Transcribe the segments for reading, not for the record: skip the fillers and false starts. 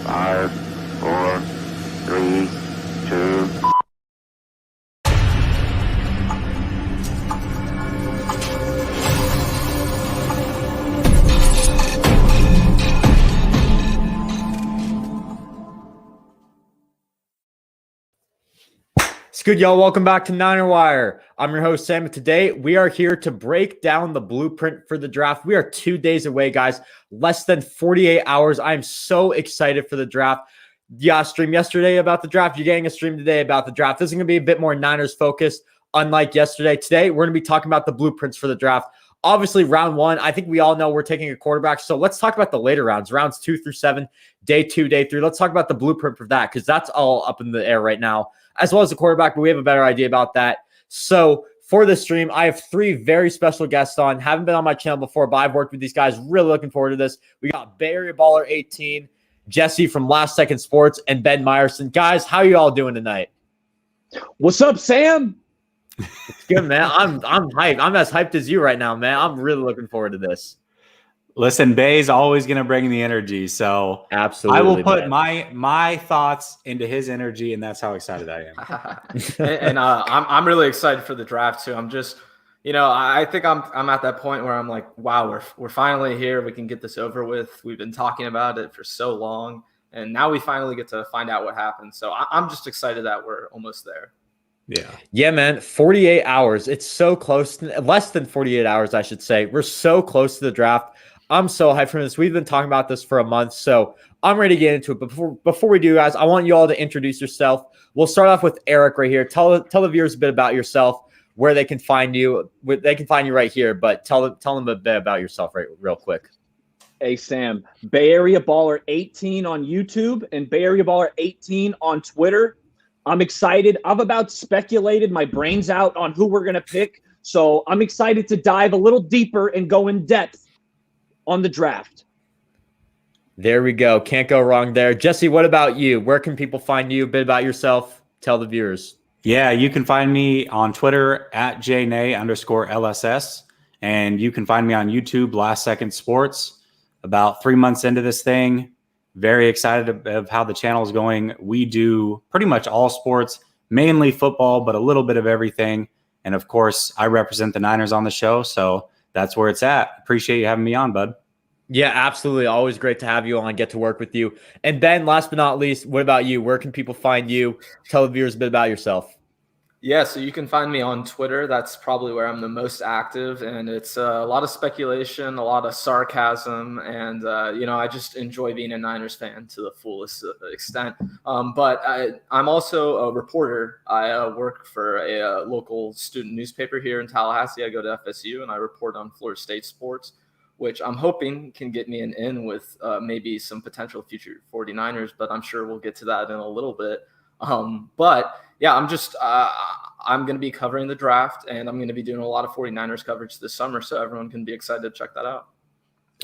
5, 4, 3, 2. It's good, y'all. Welcome back to Niner Wire. I'm your host, Sam, and today we are here to break down the blueprint for the draft. We are 2 days away, guys. Less than 48 hours. I am so excited for the draft. Yeah, stream yesterday about the draft. You're getting a stream today about the draft. This is going to be a bit more Niners focused, unlike yesterday. Today, we're going to be talking about the blueprints for the draft. Obviously, round one, I think we all know we're taking a quarterback. So let's talk about the later rounds, rounds 2 through 7, day 2, day 3. Let's talk about the blueprint for that because that's all up in the air right now, as well as the quarterback, but we have a better idea about that. So for this stream, I have 3 very special guests on. Haven't been on my channel before, but I've worked with these guys. Really looking forward to this. We got Bay Area Baller 18, Jesse from Last Second Sports, and Ben Meyerson. Guys, how you all doing tonight? What's up, Sam? It's good, man. I'm hyped. I'm as hyped as you right now, man. I'm really looking forward to this. Listen, Bay's always going to bring the energy, so absolutely, I will put my thoughts into his energy, and that's how excited I am. I'm really excited for the draft too. I'm just, I think I'm at that point where I'm like, wow, we're finally here. We can get this over with. We've been talking about it for so long, and now we finally get to find out what happens. So I'm just excited that we're almost there. Yeah, man. 48 hours. It's so close. Less than 48 hours, I should say. We're so close to the draft. I'm so hyped for this. We've been talking about this for a month, so I'm ready to get into it. But before we do, guys, I want you all to introduce yourself. We'll start off with Eric right here. Tell the viewers a bit about yourself, where they can find you. They can find you right here, but tell them a bit about yourself real quick. Hey, Sam. Bay Area Baller 18 on YouTube and Bay Area Baller 18 on Twitter. I'm excited. I've about speculated my brains out on who we're going to pick, so I'm excited to dive a little deeper and go in depth on the draft. There we go. Can't go wrong there. Jesse, what about you? Where can people find you? A bit about yourself. Tell the viewers. Yeah, you can find me on Twitter at @jnay_LSS, and you can find me on YouTube, Last Second Sports. About 3 months into this thing, very excited of how the channel is going. We do pretty much all sports, mainly football, but a little bit of everything. And of course, I represent the Niners on the show, so that's where it's at. Appreciate you having me on, bud. Yeah, absolutely. Always great to have you on, get to work with you. And Ben, last but not least, what about you? Where can people find you? Tell the viewers a bit about yourself. Yeah, so you can find me on Twitter. That's probably where I'm the most active, and it's a lot of speculation, a lot of sarcasm, and I just enjoy being a Niners fan to the fullest extent. But I'm also a reporter. I work for a local student newspaper here in Tallahassee. I go to FSU, and I report on Florida State sports, which I'm hoping can get me an in with maybe some potential future 49ers, but I'm sure we'll get to that in a little bit. But yeah, I'm going to be covering the draft, and I'm going to be doing a lot of 49ers coverage this summer, so everyone can be excited to check that out.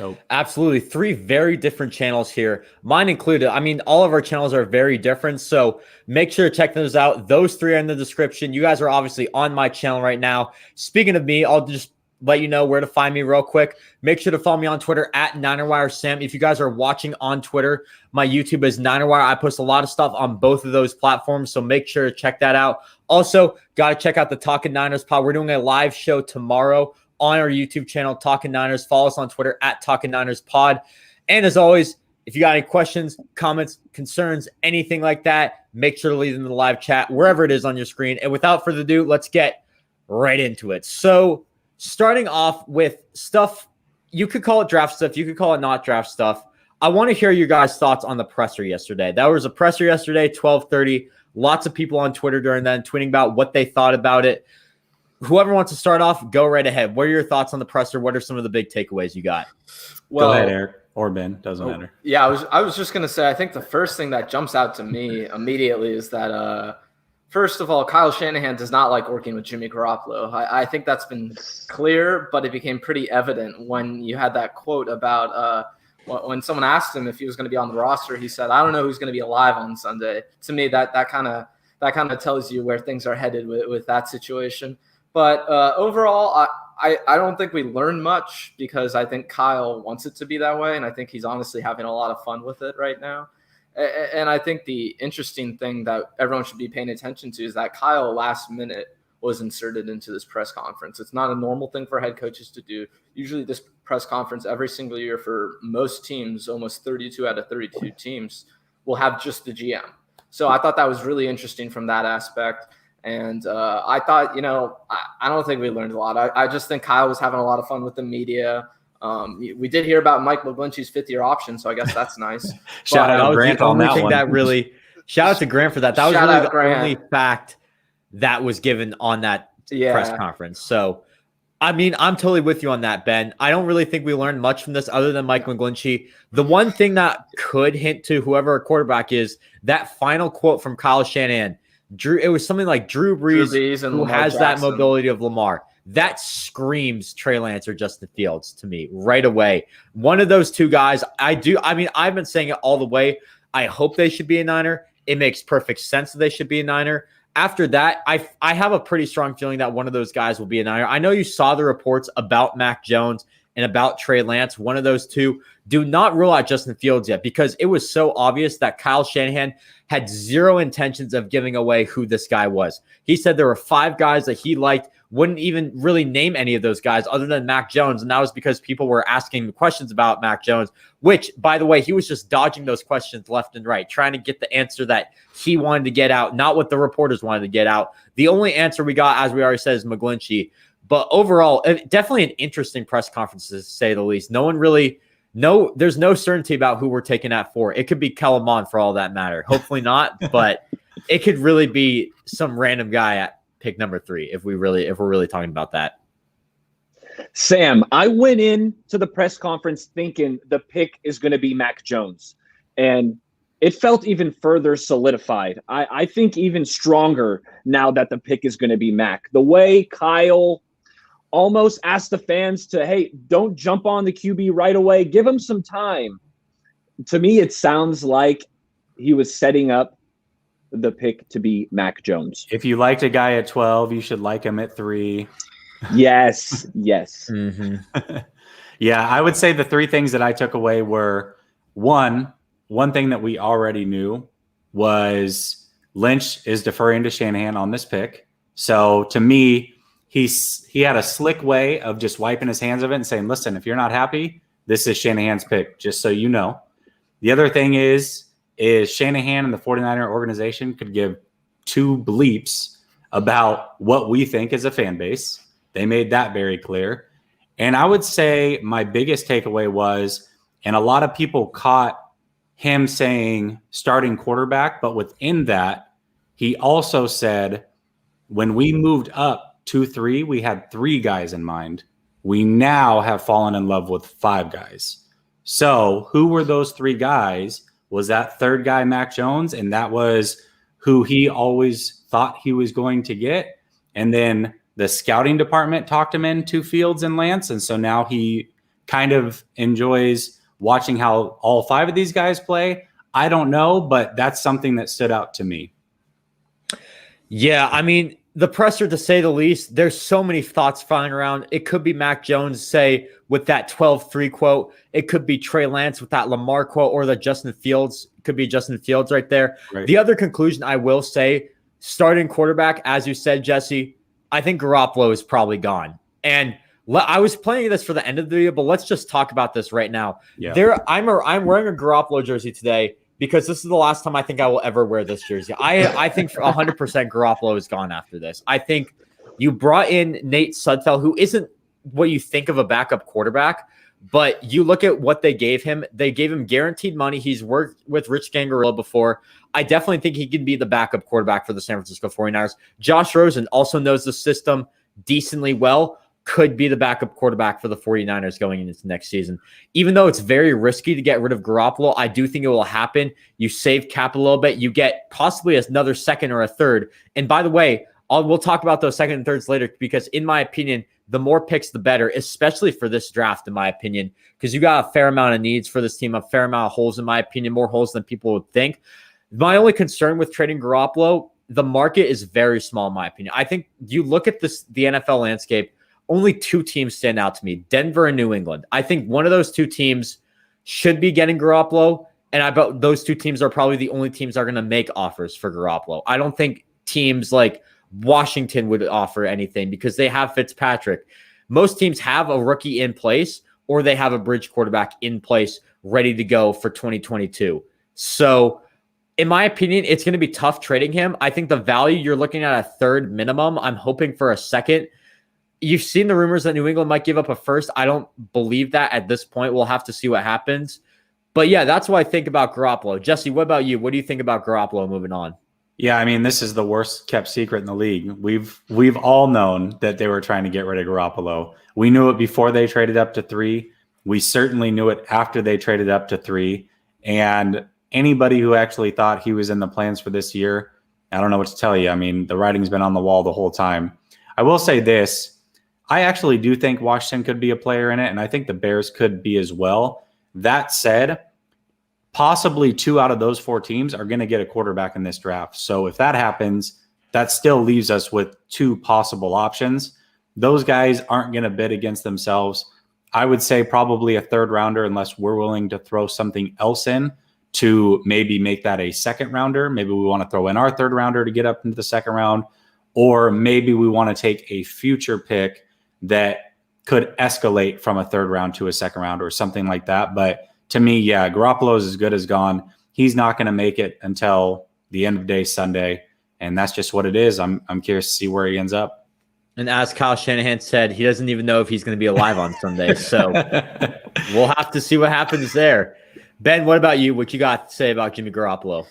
Oh, absolutely. 3 very different channels here, mine included. I mean, all of our channels are very different, so make sure to check those out. Those 3 are in the description. You guys are obviously on my channel right now. Speaking of me, I'll just let you know where to find me real quick. Make sure to follow me on Twitter at NinerWireSam. If you guys are watching on Twitter, my YouTube is NinerWire. I post a lot of stuff on both of those platforms, so make sure to check that out. Also, got to check out the Talkin' Niners pod. We're doing a live show tomorrow on our YouTube channel, Talkin' Niners. Follow us on Twitter at Talkin' Niners pod. And as always, if you got any questions, comments, concerns, anything like that, make sure to leave them in the live chat, wherever it is on your screen. And without further ado, let's get right into it. So, starting off with stuff, you could call it draft stuff. You could call it not draft stuff. I want to hear your guys' thoughts on the presser yesterday. That was a presser yesterday, 12:30. Lots of people on Twitter during then tweeting about what they thought about it. Whoever wants to start off, go right ahead. What are your thoughts on the presser? What are some of the big takeaways you got? Well, go ahead, Eric, or Ben. Doesn't matter. Yeah, I was just going to say, I think the first thing that jumps out to me immediately is that first of all, Kyle Shanahan does not like working with Jimmy Garoppolo. I think that's been clear, but it became pretty evident when you had that quote about when someone asked him if he was going to be on the roster. He said, "I don't know who's going to be alive on Sunday." To me, that kind of tells you where things are headed with that situation. But overall, I don't think we learned much because I think Kyle wants it to be that way, and I think he's honestly having a lot of fun with it right now. And I think the interesting thing that everyone should be paying attention to is that Kyle last minute was inserted into this press conference. It's not a normal thing for head coaches to do. Usually this press conference every single year for most teams, almost 32 out of 32 teams, will have just the GM. So I thought that was really interesting from that aspect. And I thought, I don't think we learned a lot. I just think Kyle was having a lot of fun with the media. We did hear about Mike McGlinchey's 5th-year option, so I guess that's nice. Shout out to Grant on that one. Shout out to Grant for that. That was really the only fact that was given on that press conference. So, I mean, I'm totally with you on that, Ben. I don't really think we learned much from this other than Mike McGlinchey. The one thing that could hint to whoever a quarterback is, that final quote from Kyle Shanahan. It was something like Drew Brees who has that mobility of Lamar. That screams Trey Lance or Justin Fields to me right away. One of those two guys, I've been saying it all the way. I hope they should be a Niner. It makes perfect sense that they should be a Niner. After that, I have a pretty strong feeling that one of those guys will be a Niner. I know you saw the reports about Mac Jones and about Trey Lance. One of those two. Do not rule out Justin Fields yet, because it was so obvious that Kyle Shanahan had zero intentions of giving away who this guy was. He said there were 5 guys that he liked, wouldn't even really name any of those guys other than Mac Jones. And that was because people were asking questions about Mac Jones, which, by the way, he was just dodging those questions left and right, trying to get the answer that he wanted to get out, not what the reporters wanted to get out. The only answer we got, as we already said, is McGlinchey. But overall, definitely an interesting press conference, to say the least. There's no certainty about who we're taking at 4. It could be Kellen Mond for all that matter. Hopefully not, but it could really be some random guy at pick number 3 if we're really talking about that. Sam, I went into the press conference thinking the pick is going to be Mac Jones, and it felt even further solidified. I think even stronger now that the pick is going to be Mac. The way Kyle almost asked the fans to, hey, don't jump on the QB right away. Give him some time. To me, it sounds like he was setting up the pick to be Mac Jones. If you liked a guy at 12, you should like him at 3. Yes. Mm-hmm. Yeah, I would say the 3 things that I took away were, one thing that we already knew was Lynch is deferring to Shanahan on this pick. So to me, he had a slick way of just wiping his hands of it and saying, listen, if you're not happy, this is Shanahan's pick, just so you know. The other thing is Shanahan and the 49er organization could give 2 bleeps about what we think is a fan base. They made that very clear. And I would say my biggest takeaway was, and a lot of people caught him saying starting quarterback, but within that, he also said, when we moved up 2-3, we had 3 guys in mind. We now have fallen in love with 5 guys. So who were those 3 guys? Was that 3rd guy Mac Jones? And that was who he always thought he was going to get. And then the scouting department talked him into Fields and Lance. And so now he kind of enjoys watching how all 5 of these guys play. I don't know, but that's something that stood out to me. Yeah, I mean, the presser, to say the least, there's so many thoughts flying around. It could be Mac Jones, say, with that 12-3 quote. It could be Trey Lance with that Lamar quote, or the Justin Fields. Could be Justin Fields right there. Right. The other conclusion I will say, starting quarterback, as you said, Jesse, I think Garoppolo is probably gone. And I was planning this for the end of the video, but let's just talk about this right now. Yeah. I'm wearing a Garoppolo jersey today because this is the last time I think I will ever wear this jersey. I think 100% Garoppolo is gone after this. I think you brought in Nate Sudfeld, who isn't what you think of a backup quarterback, but you look at what they gave him. They gave him guaranteed money. He's worked with Rich Gangarilla before. I definitely think he can be the backup quarterback for the San Francisco 49ers. Josh Rosen also knows the system decently well, could be the backup quarterback for the 49ers going into next season. Even though it's very risky to get rid of Garoppolo, I do think it will happen. You save cap a little bit. You get possibly another second or a third. And by the way, we'll talk about those second and thirds later, because in my opinion, the more picks, the better, especially for this draft, in my opinion, because you got a fair amount of needs for this team, a fair amount of holes, in my opinion, more holes than people would think. My only concern with trading Garoppolo, the market is very small, in my opinion. I think you look at the NFL landscape, only 2 teams stand out to me, Denver and New England. I think one of those 2 teams should be getting Garoppolo. And I bet those two teams are probably the only teams that are going to make offers for Garoppolo. I don't think teams like Washington would offer anything because they have Fitzpatrick. Most teams have a rookie in place or they have a bridge quarterback in place ready to go for 2022. So in my opinion, it's going to be tough trading him. I think the value you're looking at a third minimum. I'm hoping for a second. You've seen the rumors that New England might give up a first. I don't believe that at this point. We'll have to see what happens. But yeah, that's what I think about Garoppolo. Jesse, what about you? What do you think about Garoppolo moving on? Yeah, I mean, this is the worst kept secret in the league. We've all known that they were trying to get rid of Garoppolo. We knew it before they traded up to 3. We certainly knew it after they traded up to 3. And anybody who actually thought he was in the plans for this year, I don't know what to tell you. I mean, the writing's been on the wall the whole time. I will say this. I actually do think Washington could be a player in it, and I think the Bears could be as well. That said, possibly 2 out of those 4 teams are going to get a quarterback in this draft. So if that happens, that still leaves us with 2 possible options. Those guys aren't going to bid against themselves. I would say probably a third rounder unless we're willing to throw something else in to maybe make that a second rounder. Maybe we want to throw in our third rounder to get up into the second round, or maybe we want to take a future pick that could escalate from a third round to a second round or something like that. But to me, yeah, Garoppolo is as good as gone. He's not going to make it until the end of day Sunday, and that's just what it is. I'm curious to see where he ends up. And as Kyle Shanahan said, he doesn't even know if he's going to be alive on Sunday. So we'll have to see what happens there. Ben, what about you? What you got to say about Jimmy Garoppolo?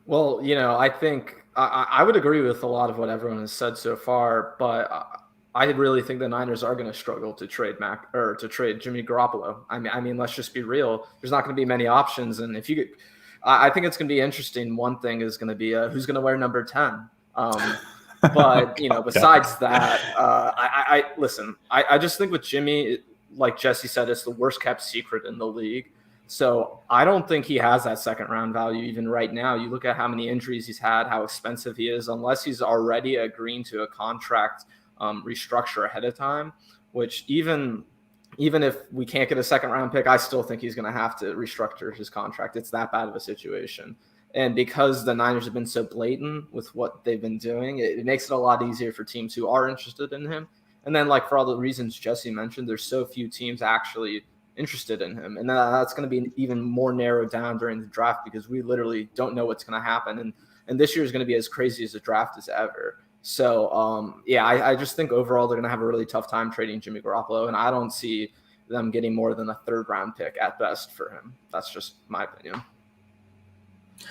Well, I think I would agree with a lot of what everyone has said so far, but I really think the Niners are going to struggle to trade Jimmy Garoppolo. I mean, let's just be real. There's not going to be many options, and I think it's going to be interesting. One thing is going to be who's going to wear number 10. But besides that, I just think with Jimmy, like Jesse said, it's the worst kept secret in the league. So I don't think he has that second round value even right now. You look at how many injuries he's had, how expensive he is, unless he's already agreeing to a contract restructure ahead of time, which even if we can't get a second round pick, I still think he's going to have to restructure his contract. It's that bad of a situation. And because the Niners have been so blatant with what they've been doing, it makes it a lot easier for teams who are interested in him. And then, like, for all the reasons Jesse mentioned, there's so few teams actually interested in him. And then that's going to be even more narrowed down during the draft because we literally don't know what's going to happen. And this year is going to be as crazy as the draft as ever. So, I just think overall they're going to have a really tough time trading Jimmy Garoppolo, and I don't see them getting more than a third-round pick at best for him. That's just my opinion.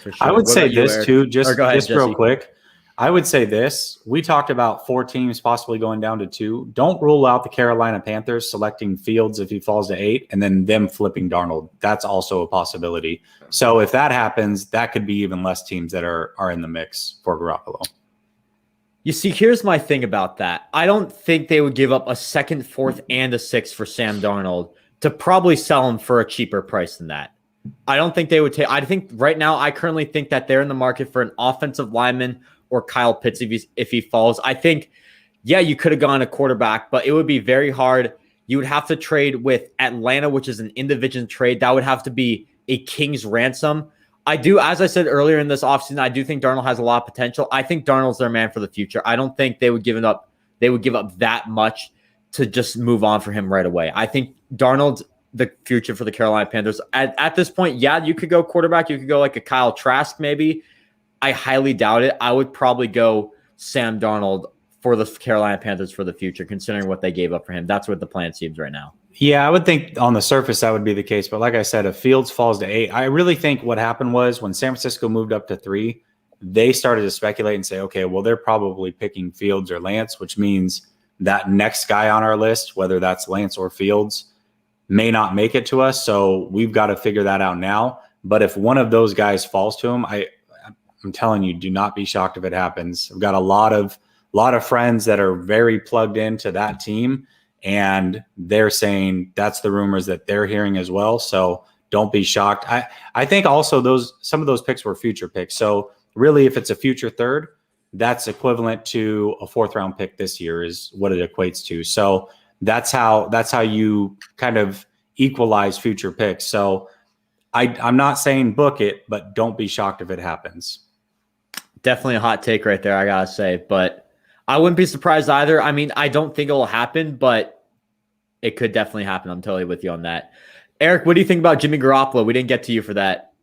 For sure. I would say you, this Eric? too, just Go ahead, real Jesse. quick. I would say this. We talked about 4 teams possibly going down to 2. Don't rule out the Carolina Panthers selecting Fields if he falls to 8 and then them flipping Darnold. That's also a possibility. So if that happens, that could be even less teams that are in the mix for Garoppolo. You see, here's my thing about that. I don't think they would give up a 2nd, 4th, and a 6th for Sam Darnold to probably sell him for a cheaper price than that. I don't think they would take. I think right now, I currently think that they're in the market for an offensive lineman or Kyle Pitts if he falls. I think, yeah, you could have gone a quarterback, but it would be very hard. You would have to trade with Atlanta, which is an in-division trade. That would have to be a king's ransom. I do, as I said earlier in this offseason, I do think Darnold has a lot of potential. I think Darnold's their man for the future. I don't think they would give up that much to just move on for him right away. I think Darnold's the future for the Carolina Panthers. At this point, yeah, you could go quarterback. You could go like a Kyle Trask maybe. I highly doubt it. I would probably go Sam Darnold for the Carolina Panthers for the future, considering what they gave up for him. That's what the plan seems right now. Yeah, I would think on the surface that would be the case. But like I said, if Fields falls to 8, I really think what happened was when San Francisco moved up to 3, they started to speculate and say, okay, well, they're probably picking Fields or Lance, which means that next guy on our list, whether that's Lance or Fields, may not make it to us. So we've got to figure that out now. But if one of those guys falls to him, I'm telling you, do not be shocked if it happens. I've got a lot of friends that are very plugged into that team, and they're saying that's the rumors that they're hearing as well. So don't be shocked. I think also some of those picks were future picks. So really, if it's a future third, that's equivalent to a 4th round pick this year is what it equates to. So that's how you kind of equalize future picks. So I'm not saying book it, but don't be shocked if it happens. Definitely a hot take right there, I gotta say. But I wouldn't be surprised either. I mean, I don't think it will happen, but it could definitely happen. I'm totally with you on that. Eric, what do you think about Jimmy Garoppolo? We didn't get to you for that.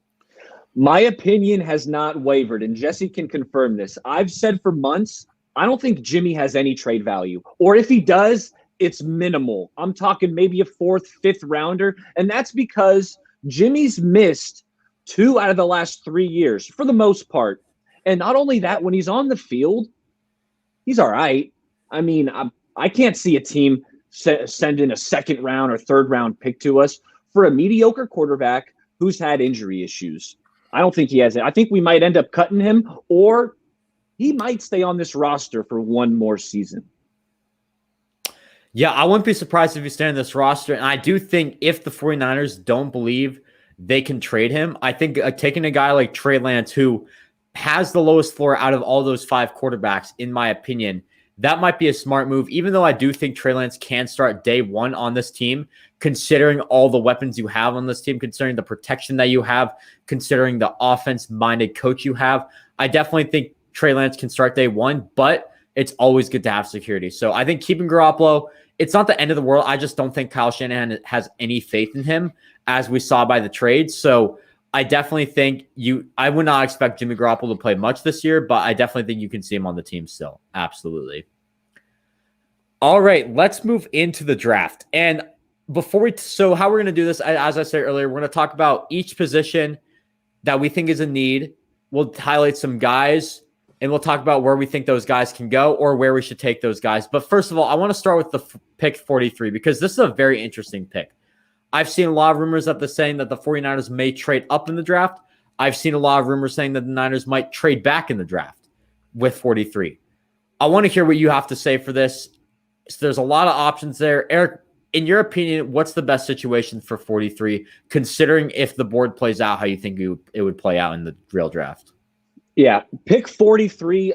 My opinion has not wavered, and Jesse can confirm this. I've said for months, I don't think Jimmy has any trade value. Or if he does, it's minimal. I'm talking maybe a 4th, 5th rounder. And that's because Jimmy's missed 2 out of the last 3 years for the most part. And not only that, when he's on the field, he's all right. I mean, I can't see a team send in a 2nd round or 3rd round pick to us for a mediocre quarterback who's had injury issues. I don't think he has it. I think we might end up cutting him, or he might stay on this roster for one more season. Yeah, I wouldn't be surprised if he stayed on this roster. And I do think if the 49ers don't believe they can trade him, I think taking a guy like Trey Lance, who has the lowest floor out of all those 5 quarterbacks, in my opinion, that might be a smart move, even though I do think Trey Lance can start day 1 on this team, considering all the weapons you have on this team, considering the protection that you have, considering the offense-minded coach you have. I definitely think Trey Lance can start day 1, but it's always good to have security. So I think keeping Garoppolo, it's not the end of the world. I just don't think Kyle Shanahan has any faith in him, as we saw by the trade. So I definitely think I would not expect Jimmy Garoppolo to play much this year, but I definitely think you can see him on the team still. Absolutely. All right, let's move into the draft. And so how we're going to do this, as I said earlier, we're going to talk about each position that we think is a need. We'll highlight some guys, and we'll talk about where we think those guys can go or where we should take those guys. But first of all, I want to start with the pick 43, because this is a very interesting pick. I've seen a lot of rumors saying that the 49ers may trade up in the draft. I've seen a lot of rumors saying that the Niners might trade back in the draft with 43. I want to hear what you have to say for this. So there's a lot of options there. Eric, in your opinion, what's the best situation for 43, considering if the board plays out how you think it would play out in the real draft? Yeah, pick 43.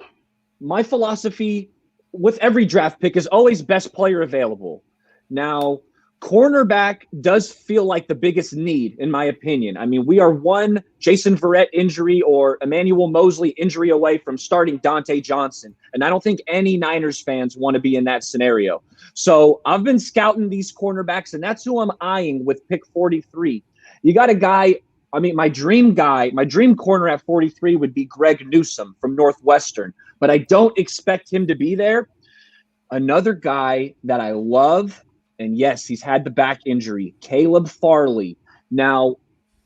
My philosophy with every draft pick is always best player available. Now, cornerback does feel like the biggest need, in my opinion. I mean, we are one Jason Verrett injury or Emmanuel Mosley injury away from starting Dante Johnson. And I don't think any Niners fans want to be in that scenario. So I've been scouting these cornerbacks, and that's who I'm eyeing with pick 43. You got a guy, I mean, my dream corner at 43 would be Greg Newsome from Northwestern, but I don't expect him to be there. Another guy that I love, and yes, he's had the back injury, Caleb Farley. Now,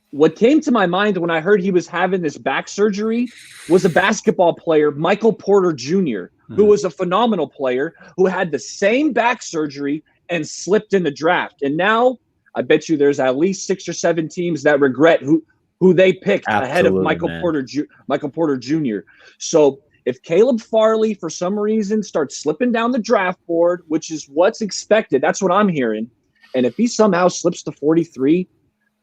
what came to my mind when I heard he was having this back surgery was a basketball player, Michael Porter Jr., who was a phenomenal player who had the same back surgery and slipped in the draft. And now I bet you there's at least 6 or 7 teams that regret who they picked ahead of Michael Porter Jr. So if Caleb Farley, for some reason, starts slipping down the draft board, which is what's expected, that's what I'm hearing, and if he somehow slips to 43,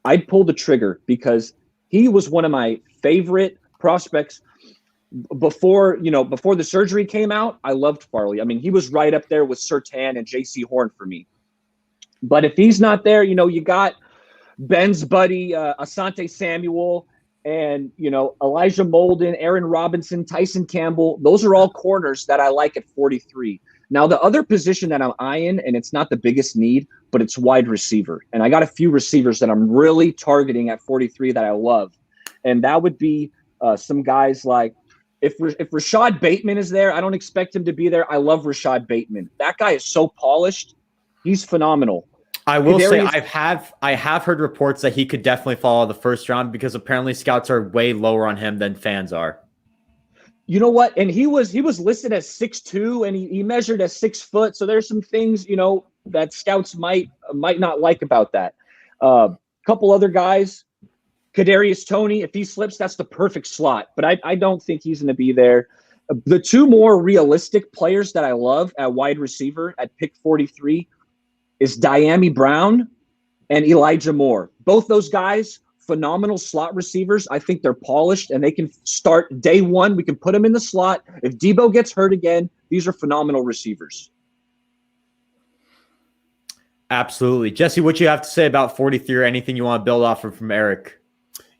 I'd pull the trigger, because he was one of my favorite prospects before the surgery came out. I loved Farley. I mean, he was right up there with Surtain and J.C. Horn for me. But if he's not there, you got Ben's buddy, Asante Samuel, and, Elijah Molden, Aaron Robinson, Tyson Campbell. Those are all corners that I like at 43. Now, the other position that I'm eyeing, and it's not the biggest need, but it's wide receiver. And I got a few receivers that I'm really targeting at 43 that I love. And that would be some guys like, if Rashad Bateman is there, I don't expect him to be there. I love Rashad Bateman. That guy is so polished. He's phenomenal. I will say I have heard reports that he could definitely fall out of the first round, because apparently scouts are way lower on him than fans are. You know what? And he was listed as 6'2", and he measured as 6 foot. So there's some things, that scouts might not like about that. Couple other guys, Kadarius Toney, if he slips, that's the perfect slot. But I don't think he's going to be there. The 2 more realistic players that I love at wide receiver at pick 43 is Diami Brown and Elijah Moore. Both those guys, phenomenal slot receivers. I think they're polished, and they can start day 1. We can put them in the slot. If Debo gets hurt again, these are phenomenal receivers. Absolutely. Jesse, what you have to say about 43, or anything you want to build off of from Eric?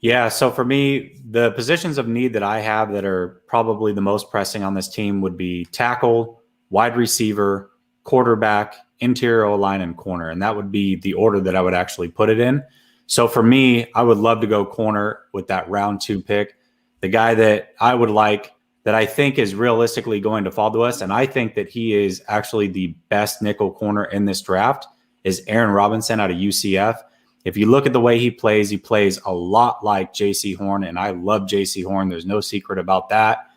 Yeah, so for me, the positions of need that I have that are probably the most pressing on this team would be tackle, wide receiver, quarterback, interior O-line, and corner. And that would be the order that I would actually put it in. So for me, I would love to go corner with that round 2 pick. The guy that I would like that I think is realistically going to fall to us, and I think that he is actually the best nickel corner in this draft, is Aaron Robinson out of UCF. If you look at the way he plays a lot like J.C. Horn, and I love J.C. Horn. There's no secret about that.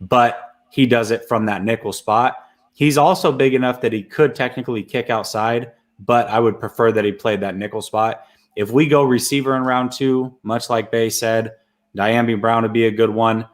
But he does it from that nickel spot. He's also big enough that he could technically kick outside, but I would prefer that he played that nickel spot. If we go receiver in round 2, much like Bay said, Dyami Brown would be a good one.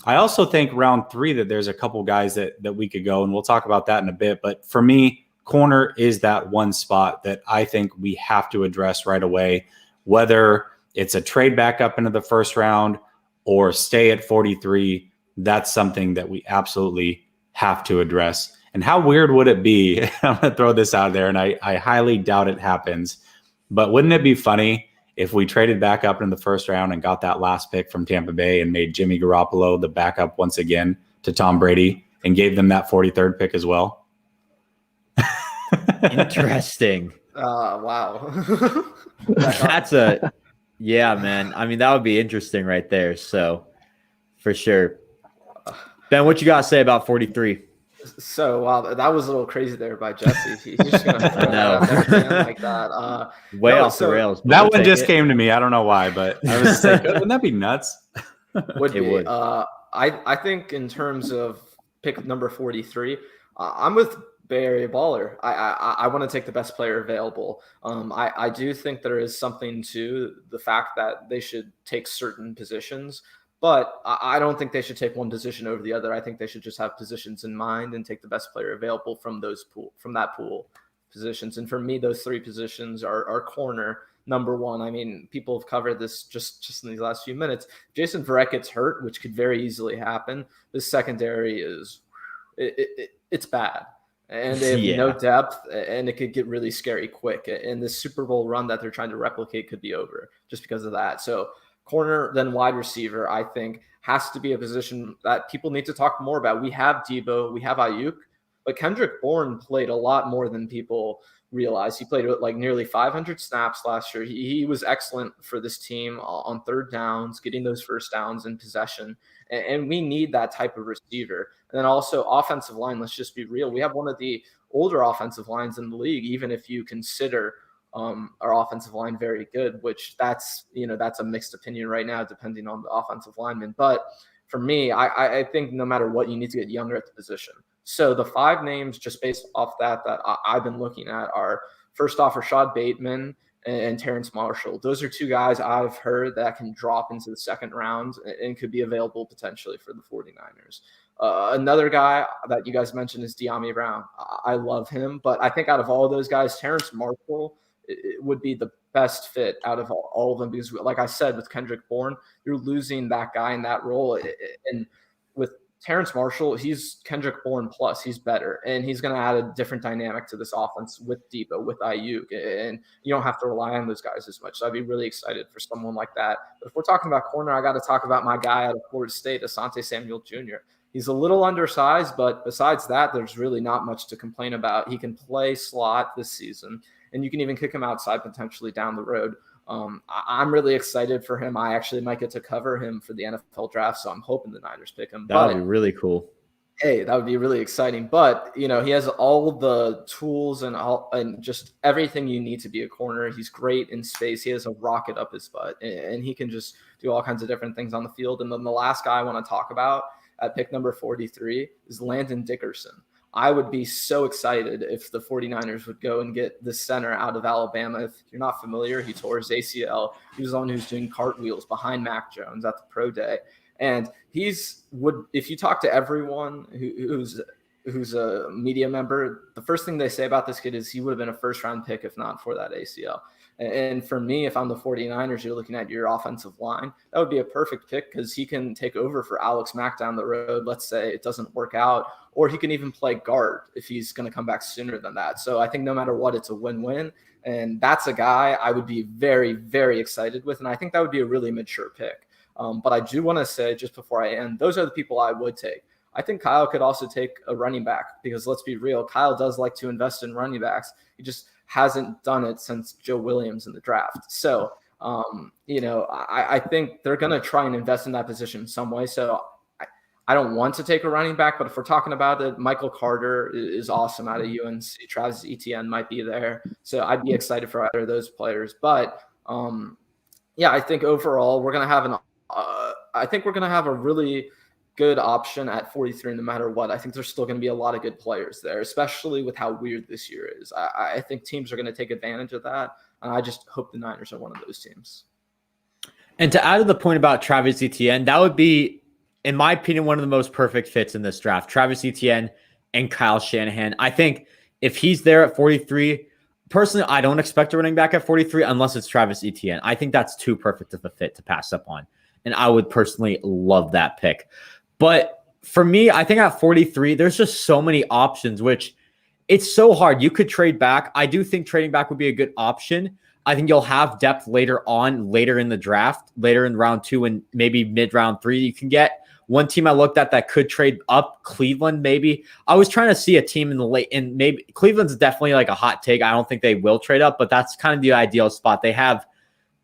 I also think round 3 that there's a couple guys that we could go, and we'll talk about that in a bit. But for me, corner is that one spot that I think we have to address right away, whether it's a trade back up into the first round or stay at 43. That's something that we absolutely have to address. And how weird would it be? I'm going to throw this out there, and I highly doubt it happens. But wouldn't it be funny if we traded back up in the first round and got that last pick from Tampa Bay and made Jimmy Garoppolo the backup once again to Tom Brady and gave them that 43rd pick as well? Interesting. Wow. Yeah, man. I mean, that would be interesting right there. So for sure. Ben, what you got to say about 43? So, wow, that was a little crazy there by Jesse. He's just going to throw that out there at the end like that. Way off the rails. That one just came to me. I don't know why, but I was like, wouldn't that be nuts? Would be. I think in terms of pick number 43, I'm with Bay Area Baller. I want to take the best player available. I do think there is something to the fact that they should take certain positions, but I don't think they should take one position over the other. I think they should just have positions in mind and take the best player available from that pool positions. And for me, those 3 positions are corner, number 1. I mean, people have covered this just in these last few minutes. Jason Verrett gets hurt, which could very easily happen. This secondary is it's bad. And they have no depth, and it could get really scary quick. And the Super Bowl run that they're trying to replicate could be over just because of that. So corner, then wide receiver, I think, has to be a position that people need to talk more about. We have Debo, we have Ayuk, but Kendrick Bourne played a lot more than people realize. He played like nearly 500 snaps last year. He was excellent for this team on third downs, getting those first downs in possession. And we need that type of receiver. And then also offensive line, let's just be real. We have one of the older offensive lines in the league, even if you consider our offensive line very good, which that's a mixed opinion right now, depending on the offensive lineman. But for me, I think no matter what, you need to get younger at the position. So the 5 names just based off that I've been looking at are, first off, Rashad Bateman and Terrence Marshall. Those are 2 guys I've heard that can drop into the second round and could be available potentially for the 49ers. Another guy that you guys mentioned is Dyami Brown. I love him, but I think out of all of those guys, Terrence Marshall it would be the best fit out of all of them, because like I said, with Kendrick Bourne, you're losing that guy in that role. And with Terrence Marshall, he's Kendrick Bourne plus. He's better, and he's going to add a different dynamic to this offense with Debo, with Ayuk, and you don't have to rely on those guys as much. So I'd be really excited for someone like that. But if we're talking about corner, I got to talk about my guy out of Florida State, Asante Samuel Jr. He's a little undersized, but besides that, there's really not much to complain about. He can play slot this season, and you can even kick him outside potentially down the road. I'm really excited for him. I actually might get to cover him for the NFL draft, so I'm hoping the Niners pick him. That would be really cool. Hey, that would be really exciting. But, he has all the tools and just everything you need to be a corner. He's great in space. He has a rocket up his butt, and he can just do all kinds of different things on the field. And then the last guy I want to talk about at pick number 43 is Landon Dickerson. I would be so excited if the 49ers would go and get the center out of Alabama. If you're not familiar, he tore his ACL. He was the one who's doing cartwheels behind Mac Jones at the pro day. And if you talk to everyone who's a media member, the first thing they say about this kid is he would have been a first-round pick if not for that ACL. And for me, if I'm the 49ers, you're looking at your offensive line, that would be a perfect pick because he can take over for Alex Mack down the road. Let's say it doesn't work out, or he can even play guard if he's going to come back sooner than that. So I think no matter what, it's a win-win. And that's a guy I would be very, very excited with. And I think that would be a really mature pick. But I do want to say, just before I end, those are the people I would take. I think Kyle could also take a running back because, let's be real, Kyle does like to invest in running backs. He just hasn't done it since Joe Williams in the draft. So, I think they're going to try and invest in that position in some way. So I don't want to take a running back, but if we're talking about it, Michael Carter is awesome out of UNC. Travis Etienne might be there. So I'd be excited for either of those players. But, I think overall we're going to have a really good option at 43 no matter what. I think there's still going to be a lot of good players there, especially with how weird this year is. I think teams are going to take advantage of that, and I just hope the Niners are one of those teams. And to add to the point about Travis Etienne, that would be, in my opinion, one of the most perfect fits in this draft. Travis Etienne and Kyle Shanahan. I think if he's there at 43, personally, I don't expect a running back at 43 unless it's Travis Etienne. I think that's too perfect of a fit to pass up on. And I would personally love that pick. But for me, I think at 43, there's just so many options, which it's so hard. You could trade back. I do think trading back would be a good option. I think you'll have depth later in the draft, later in round 2 and maybe mid round 3 you can get. One team I looked at that could trade up, Cleveland maybe. I was trying to see a team in the late, and maybe Cleveland's definitely like a hot take. I don't think they will trade up, but that's kind of the ideal spot. They have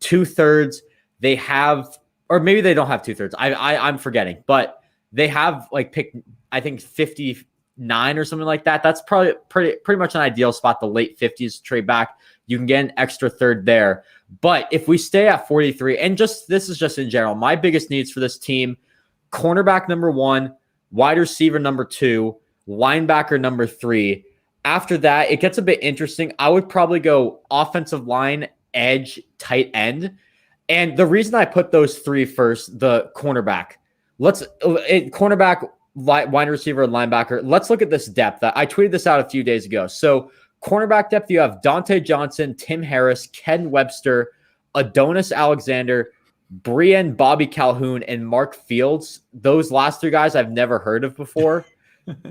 2/3. They have, or maybe they don't have 2/3. I'm forgetting, but they have like pick, I think 59 or something like that. That's probably pretty much an ideal spot. The late 50s trade back. You can get an extra third there. But if we stay at 43, and this is just in general, my biggest needs for this team: cornerback number 1, wide receiver number 2, linebacker number 3. After that, it gets a bit interesting. I would probably go offensive line, edge, tight end. And the reason I put those 3 first, the cornerback, cornerback, wide receiver, and linebacker. Let's look at this depth. I tweeted this out a few days ago. So cornerback depth, you have Dante Johnson, Tim Harris, Ken Webster, Adonis Alexander, Brian Bobby Calhoun, and Mark Fields. Those last 3 guys I've never heard of before.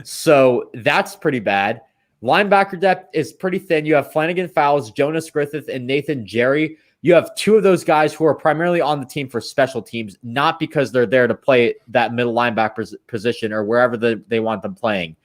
So that's pretty bad. Linebacker depth is pretty thin. You have Flanagan Fowles, Jonas Griffith, and Nathan Jerry. You have 2 of those guys who are primarily on the team for special teams, not because they're there to play that middle linebacker position or wherever they want them playing.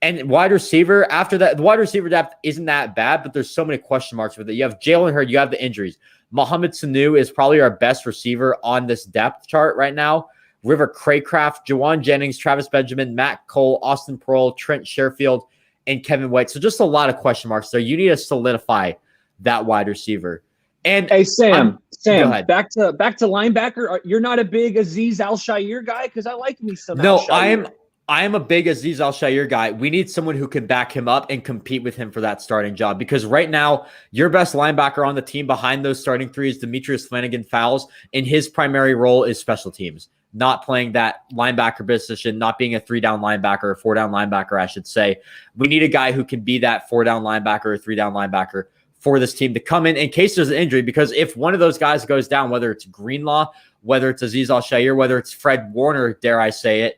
And wide receiver, after that, the wide receiver depth isn't that bad, but there's so many question marks with it. You have Jalen Hurd, you have the injuries. Mohamed Sanu is probably our best receiver on this depth chart right now. River Craycraft, Jawan Jennings, Travis Benjamin, Matt Cole, Austin Pearl, Trent Sherfield, and Kevin White. So just a lot of question marks there. You need to solidify that wide receiver. And hey, Sam, go ahead. back to linebacker. You're not a big Azeez Al-Shaair guy? Because I like me some. No, Al-Shaair. I am a big Azeez Al-Shaair guy. We need someone who can back him up and compete with him for that starting job. Because right now, your best linebacker on the team behind those starting 3 is Demetrius Flanagan Fowles, and his primary role is special teams, not playing that linebacker position, not being a 3-down linebacker or 4-down linebacker, I should say. We need a guy who can be that 4-down linebacker or 3-down linebacker for this team to come in case there's an injury. Because if one of those guys goes down, whether it's Greenlaw, whether it's Azeez Al-Shaair, whether it's Fred Warner, dare I say it,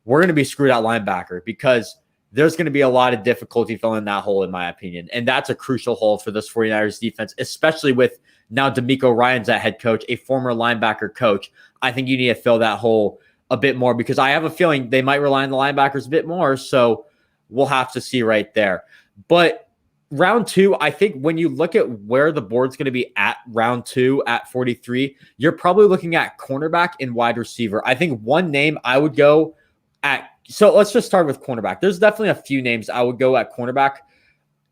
we're going to be screwed at linebacker because there's going to be a lot of difficulty filling that hole, in my opinion. And that's a crucial hole for this 49ers defense, especially with now DeMeco Ryans at head coach, a former linebacker coach. I think you need to fill that hole a bit more because I have a feeling they might rely on the linebackers a bit more. So we'll have to see right there. But round 2, I think when you look at where the board's going to be at round 2 at 43, you're probably looking at cornerback and wide receiver. I think one name I would go at, so let's just start with cornerback. There's definitely a few names I would go at cornerback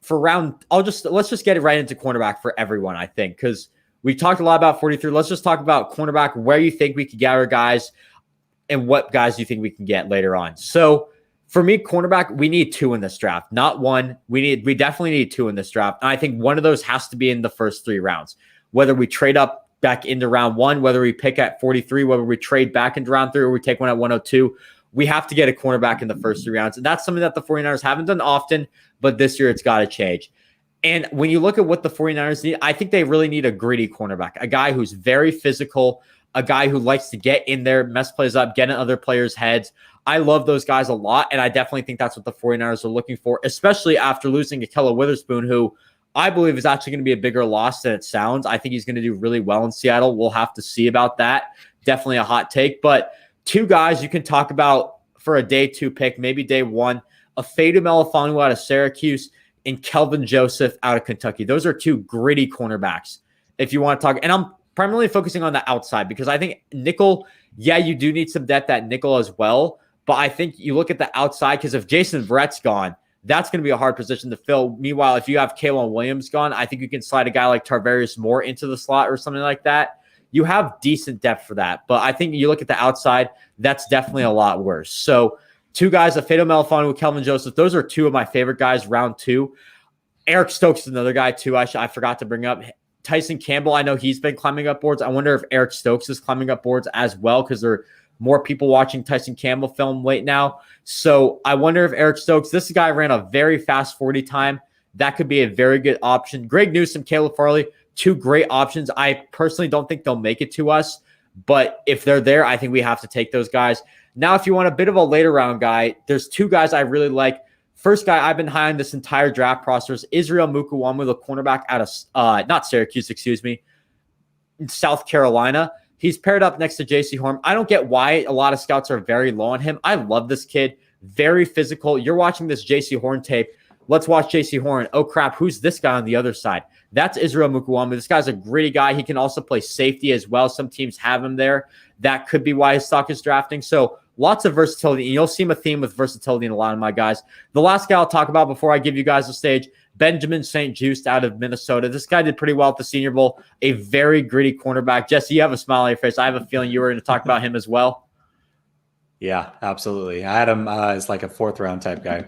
for round. Let's just get it right into cornerback for everyone, I think, because we talked a lot about 43. Let's just talk about cornerback, where you think we could get our guys and what guys you think we can get later on. So for me, cornerback, we need 2 in this draft, not 1. We definitely need 2 in this draft. And I think one of those has to be in the first 3 rounds, whether we trade up back into round 1, whether we pick at 43, whether we trade back into round 3, or we take one at 102. We have to get a cornerback in the first 3 rounds. And that's something that the 49ers haven't done often, but this year it's got to change. And when you look at what the 49ers need, I think they really need a gritty cornerback, a guy who's very physical, a guy who likes to get in there, mess plays up, get in other players' heads. I love those guys a lot, and I definitely think that's what the 49ers are looking for, especially after losing Ahkello Witherspoon, who I believe is actually going to be a bigger loss than it sounds. I think he's going to do really well in Seattle. We'll have to see about that. Definitely a hot take. But two guys you can talk about for a day 2 pick, maybe day 1, Ifeatu Melifonwu out of Syracuse and Kelvin Joseph out of Kentucky. Those are two gritty cornerbacks if you want to talk. And I'm primarily focusing on the outside because I think nickel, yeah, you do need some depth at nickel as well. But I think you look at the outside because if Jason Verrett's gone, that's going to be a hard position to fill. Meanwhile, if you have Kalen Williams gone, I think you can slide a guy like Tarvarius Moore into the slot or something like that. You have decent depth for that. But I think you look at the outside, that's definitely a lot worse. So two guys, Ifeatu Melifonwu, Kelvin Joseph, those are two of my favorite guys round 2. Eric Stokes is another guy too I forgot to bring up. Tyson Campbell, I know he's been climbing up boards. I wonder if Eric Stokes is climbing up boards as well because there are more people watching Tyson Campbell film late now. So I wonder if Eric Stokes, this guy ran a very fast 40 time. That could be a very good option. Greg Newsome, Caleb Farley, two great options. I personally don't think they'll make it to us, but if they're there, I think we have to take those guys. Now, if you want a bit of a later round guy, there's two guys I really like. First guy I've been high on this entire draft process, Israel Mukuwam, the cornerback out of, not Syracuse, in South Carolina. He's paired up next to J.C. Horn. I don't get why a lot of scouts are very low on him. I love this kid. Very physical. You're watching this J.C. Horn tape. Let's watch J.C. Horn. Oh, crap. Who's this guy on the other side? That's Israel Mukuwam. This guy's a gritty guy. He can also play safety as well. Some teams have him there. That could be why his stock is drafting. So lots of versatility. And you'll see a theme with versatility in a lot of my guys. The last guy I'll talk about before I give you guys the stage, Benjamin St. Juste out of Minnesota. This guy did pretty well at the Senior Bowl. A very gritty cornerback. Jesse, you have a smile on your face. I have a feeling you were going to talk about him as well. Yeah, absolutely. I had him as like a 4th round type guy.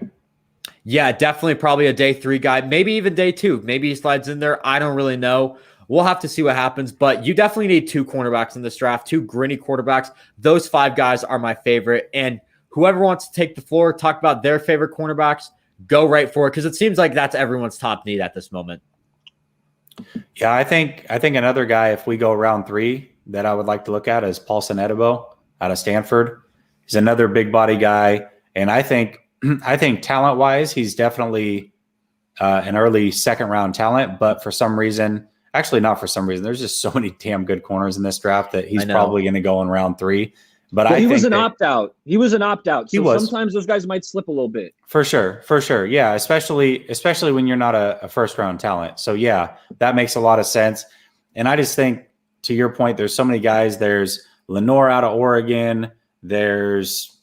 Yeah, definitely probably a day 3 guy, maybe even day 2. Maybe he slides in there. I don't really know. We'll have to see what happens, but you definitely need 2 cornerbacks in this draft, 2 gritty quarterbacks. Those 5 guys are my favorite. And whoever wants to take the floor, talk about their favorite cornerbacks, go right for it because it seems like that's everyone's top need at this moment. Yeah, I think another guy, if we go round 3, that I would like to look at is Paulson Edebo out of Stanford. He's another big body guy, and I think talent wise, he's definitely an early 2nd round talent. But for some reason, actually not for some reason, there's just so many damn good corners in this draft that he's probably going to go in round 3. But I he think was an opt-out. He was an opt-out. So was. Sometimes those guys might slip a little bit. For sure. Yeah, especially when you're not a 1st round talent. So yeah, that makes a lot of sense. And I just think, to your point, there's so many guys. There's Lenore out of Oregon. There's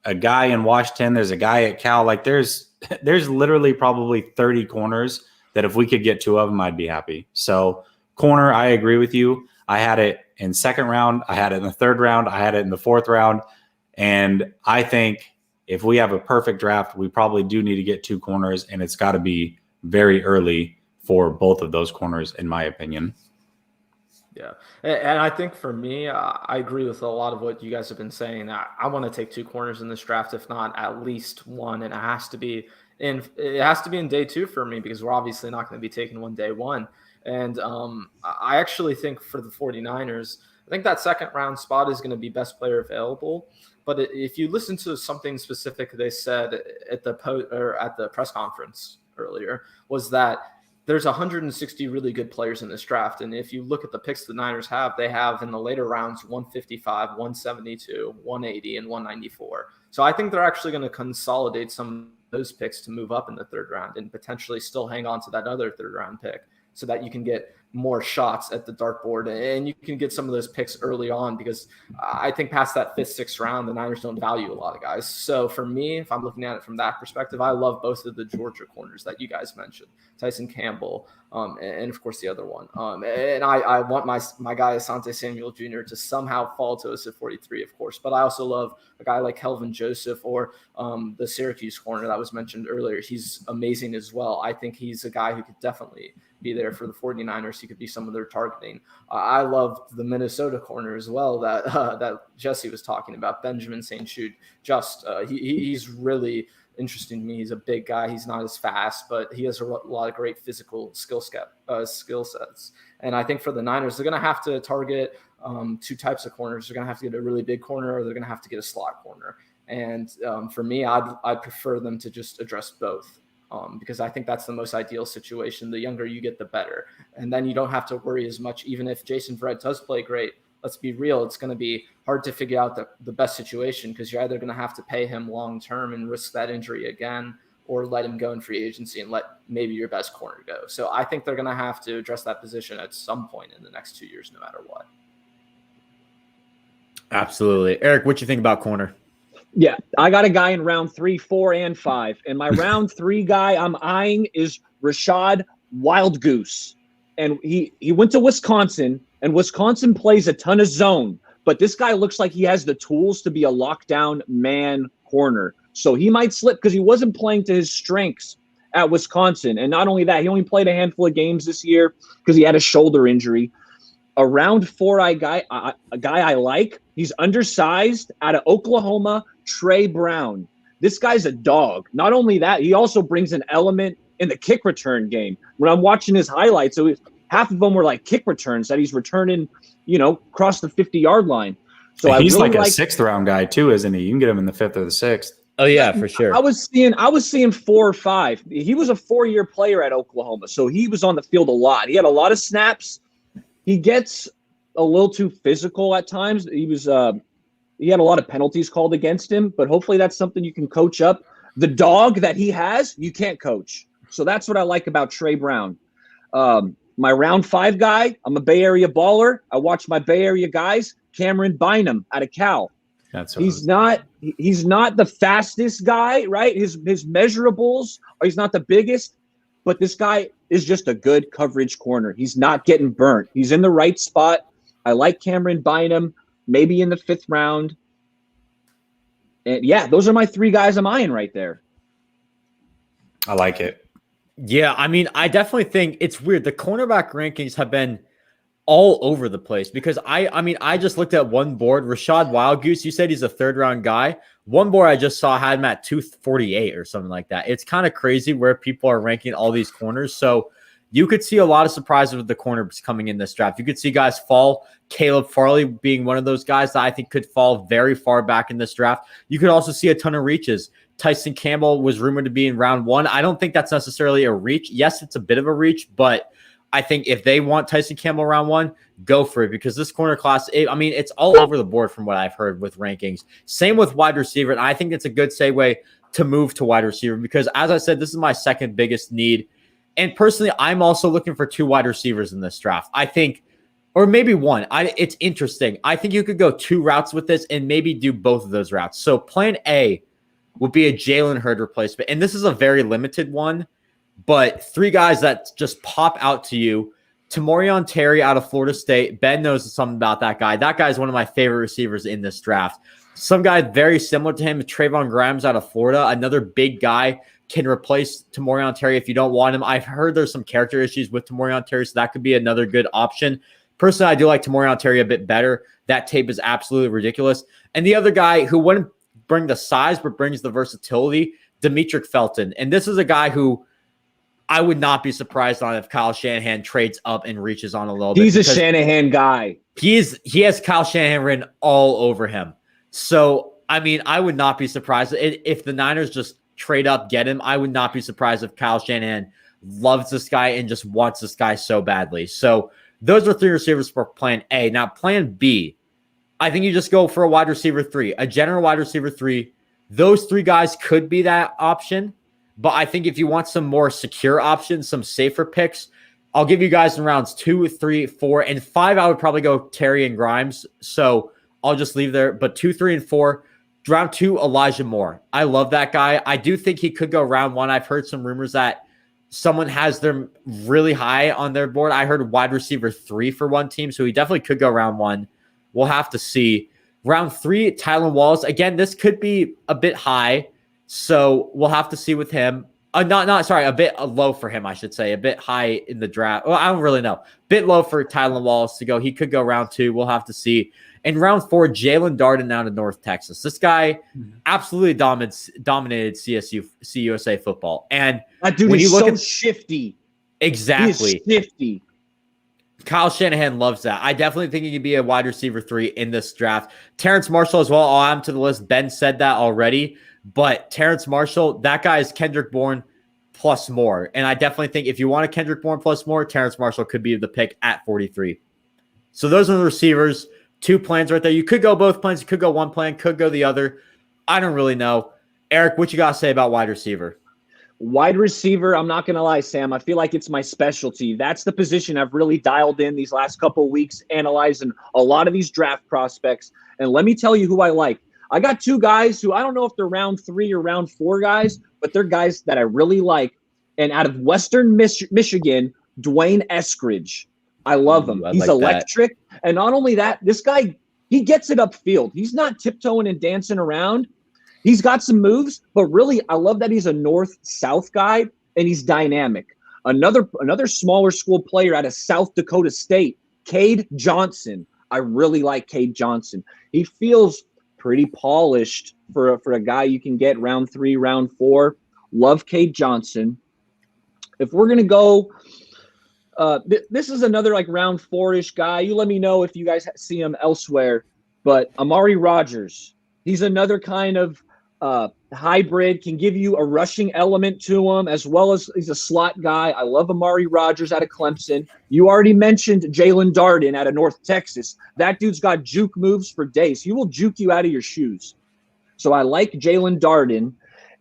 a guy in Washington. There's a guy at Cal. Like there's literally probably 30 corners that if we could get 2 of them, I'd be happy. So corner, I agree with you. I had it in 2nd round. I had it in the 3rd round. I had it in the 4th round. And I think if we have a perfect draft, we probably do need to get 2 corners, and it's got to be very early for both of those corners, in my opinion. Yeah. And I think for me, I agree with a lot of what you guys have been saying. I want to take 2 corners in this draft, if not at least 1. And it has to be in day 2 for me because we're obviously not going to be taking one day 1. And I actually think for the 49ers, I think that 2nd round spot is going to be best player available. But if you listen to something specific they said at the press conference earlier, was that there's 160 really good players in this draft. And if you look at the picks the Niners have, they have in the later rounds 155, 172, 180, and 194. So I think they're actually going to consolidate some of those picks to move up in the 3rd round and potentially still hang on to that other 3rd round pick, so that you can get more shots at the dartboard and you can get some of those picks early on, because I think past that 5th, 6th round, the Niners don't value a lot of guys. So for me, if I'm looking at it from that perspective, I love both of the Georgia corners that you guys mentioned, Tyson Campbell, and of course the other one. And I want my guy Asante Samuel Jr. to somehow fall to us at 43, of course. But I also love a guy like Kelvin Joseph or the Syracuse corner that was mentioned earlier. He's amazing as well. I think he's a guy who could definitely be there for the 49ers. He could be some of their targeting. I love the Minnesota corner as well that Jesse was talking about, Benjamin St. Juste. He's really interesting to me. He's a big guy. He's not as fast, but he has a lot of great physical skill sets. And I think for the Niners, they're going to have to target 2 types of corners. They're going to have to get a really big corner, or they're going to have to get a slot corner. And for me, I'd prefer them to just address both. because I think that's the most ideal situation. The younger you get, the better. And then you don't have to worry as much. Even if Jason Verrett does play great, let's be real, it's going to be hard to figure out the best situation, because you're either going to have to pay him long term and risk that injury again, or let him go in free agency and let maybe your best corner go. So I think they're going to have to address that position at some point in the next 2 years, no matter what. Absolutely. Eric, what you think about corner? Yeah, I got a guy in round 3, 4, and 5. And my round 3 guy I'm eyeing is Rashad Wild Goose. And he went to Wisconsin, and Wisconsin plays a ton of zone. But this guy looks like he has the tools to be a lockdown man corner. So he might slip because he wasn't playing to his strengths at Wisconsin. And not only that, he only played a handful of games this year because he had a shoulder injury. A round 4 a guy I like. He's undersized, out of Oklahoma, Trey Brown. This guy's a dog. Not only that, he also brings an element in the kick return game. When I'm watching his highlights, so half of them were like kick returns that he's returning, across the 50-yard line. So he's really like a 6th round guy too, isn't he? You can get him in the 5th or the 6th. Oh yeah, for sure. I was seeing 4 or 5. He was a 4-year player at Oklahoma, so he was on the field a lot. He had a lot of snaps. He gets a little too physical at times. He had a lot of penalties called against him, but hopefully that's something you can coach up. The dog that he has, you can't coach. So that's what I like about Trey Brown. My round 5 guy, I'm a Bay Area baller. I watch my Bay Area guys. Cameron Bynum out of Cal. He's not the fastest guy, right? His measurables, or he's not the biggest, but this guy is just a good coverage corner. He's not getting burnt. He's in the right spot. I like Cameron Bynum, maybe in the 5th round. And yeah, those are my 3 guys I'm eyeing right there. I like it. Yeah, I mean, I definitely think it's weird. The cornerback rankings have been all over the place because I just looked at one board. Rashad Wildgoose, you said he's a 3rd round guy. One board I just saw had him at 248 or something like that. It's kind of crazy where people are ranking all these corners. So you could see a lot of surprises with the corners coming in this draft. You could see guys fall. Caleb Farley being one of those guys that I think could fall very far back in this draft. You could also see a ton of reaches. Tyson Campbell was rumored to be in round 1. I don't think that's necessarily a reach. Yes, it's a bit of a reach, but I think if they want Tyson Campbell round 1, go for it because this corner class, it's all over the board from what I've heard with rankings. Same with wide receiver, and I think it's a good segue to move to wide receiver because, as I said, this is my 2nd biggest need. And personally, I'm also looking for 2 wide receivers in this draft. I think, or maybe 1. It's interesting. I think you could go 2 routes with this and maybe do both of those routes. So plan A would be a Jalen Hurd replacement. And this is a very limited one, but 3 guys that just pop out to you. Tamorrion Terry out of Florida State. Ben knows something about that guy. That guy is one of my favorite receivers in this draft. Some guy very similar to him, Trayvon Grimes out of Florida, another big guy, can replace Tamorrion Terry if you don't want him. I've heard there's some character issues with Tamorrion Terry, so that could be another good option. Personally, I do like Tamorrion Terry a bit better. That tape is absolutely ridiculous. And the other guy who wouldn't bring the size but brings the versatility, Demetric Felton. And this is a guy who I would not be surprised on if Kyle Shanahan trades up and reaches on a little bit. He's a Shanahan guy. He has Kyle Shanahan written all over him. So, I would not be surprised if the Niners just trade up, get him. I would not be surprised if Kyle Shanahan loves this guy and just wants this guy so badly. So those are 3 receivers for plan A. Now, plan B, I think you just go for a wide receiver 3, a general wide receiver 3. Those 3 guys could be that option. But I think if you want some more secure options, some safer picks, I'll give you guys in rounds 2, 3, 4, and 5. I would probably go Terry and Grimes. So I'll just leave there. But 2, 3, and 4, round 2, Elijah Moore. I love that guy. I do think he could go round 1. I've heard some rumors that someone has them really high on their board. I heard wide receiver 3 for one team. So he definitely could go round 1. We'll have to see. Round 3, Tylan Wallace. Again, this could be a bit high. So we'll have to see with him. A bit low for him, I should say. A bit high in the draft. Well, I don't really know. Bit low for Tylan Wallace to go. He could go round 2. We'll have to see. In round 4, Jalen Darden out of North Texas. This guy absolutely dominated CUSA football. And that dude is so shifty. Exactly. He is shifty. Kyle Shanahan loves that. I definitely think he could be a wide receiver 3 in this draft. Terrence Marshall as well. I'll add him to the list. Ben said that already. But Terrence Marshall, that guy is Kendrick born, plus more. And I definitely think if you want a Kendrick Bourne plus more, Terrace Marshall could be the pick at 43. So those are the receivers. 2 plans right there. You could go both plans. You could go one plan, could go the other. I don't really know. Eric, what you got to say about wide receiver? Wide receiver, I'm not going to lie, Sam. I feel like it's my specialty. That's the position I've really dialed in these last couple of weeks, analyzing a lot of these draft prospects. And let me tell you who I like. I got 2 guys who I don't know if they're round 3 or round 4 guys, but they're guys that I really like. And out of Western Michigan, Dwayne Eskridge. I love him. He's like electric. That. And not only that, this guy, he gets it upfield. He's not tiptoeing and dancing around. He's got some moves, but really, I love that he's a north-south guy, and he's dynamic. Another smaller school player out of South Dakota State, Cade Johnson. I really like Cade Johnson. He feels pretty polished for a guy you can get round 3, round 4. Love Cade Johnson. If we're going to go this is another like round 4-ish guy. You let me know if you guys see him elsewhere. But Amari Rodgers, he's another kind of hybrid, can give you a rushing element to him, as well as he's a slot guy. I love Amari Rodgers out of Clemson. You already mentioned Jalen Darden out of North Texas. That dude's got juke moves for days. He will juke you out of your shoes. So I like Jalen Darden.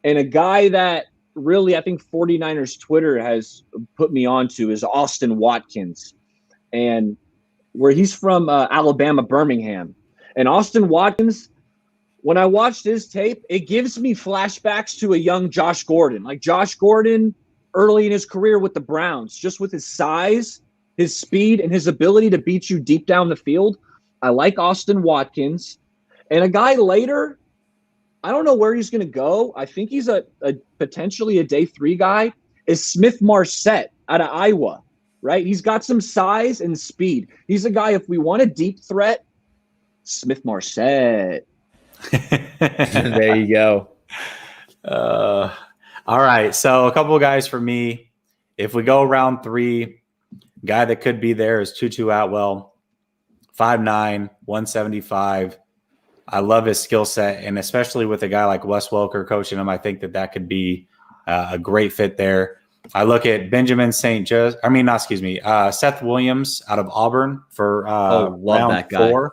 And a guy that really I think 49ers Twitter has put me onto is Austin Watkins. And where he's from Alabama, Birmingham. And Austin Watkins, when I watched his tape, it gives me flashbacks to a young Josh Gordon. Like Josh Gordon early in his career with the Browns, just with his size, his speed, and his ability to beat you deep down the field. I like Austin Watkins. And a guy later, I don't know where he's going to go. I think he's a potentially a day 3 guy, is Smith Marset out of Iowa, right? He's got some size and speed. He's a guy, if we want a deep threat, Smith Marset. There you go. All right. So a couple of guys for me. If we go round 3, guy that could be there is Tutu Atwell, 5'9", 175. I love his skill set, and especially with a guy like Wes Welker coaching him, I think that could be a great fit there. I look at Benjamin Seth Williams out of Auburn for round that guy. 4,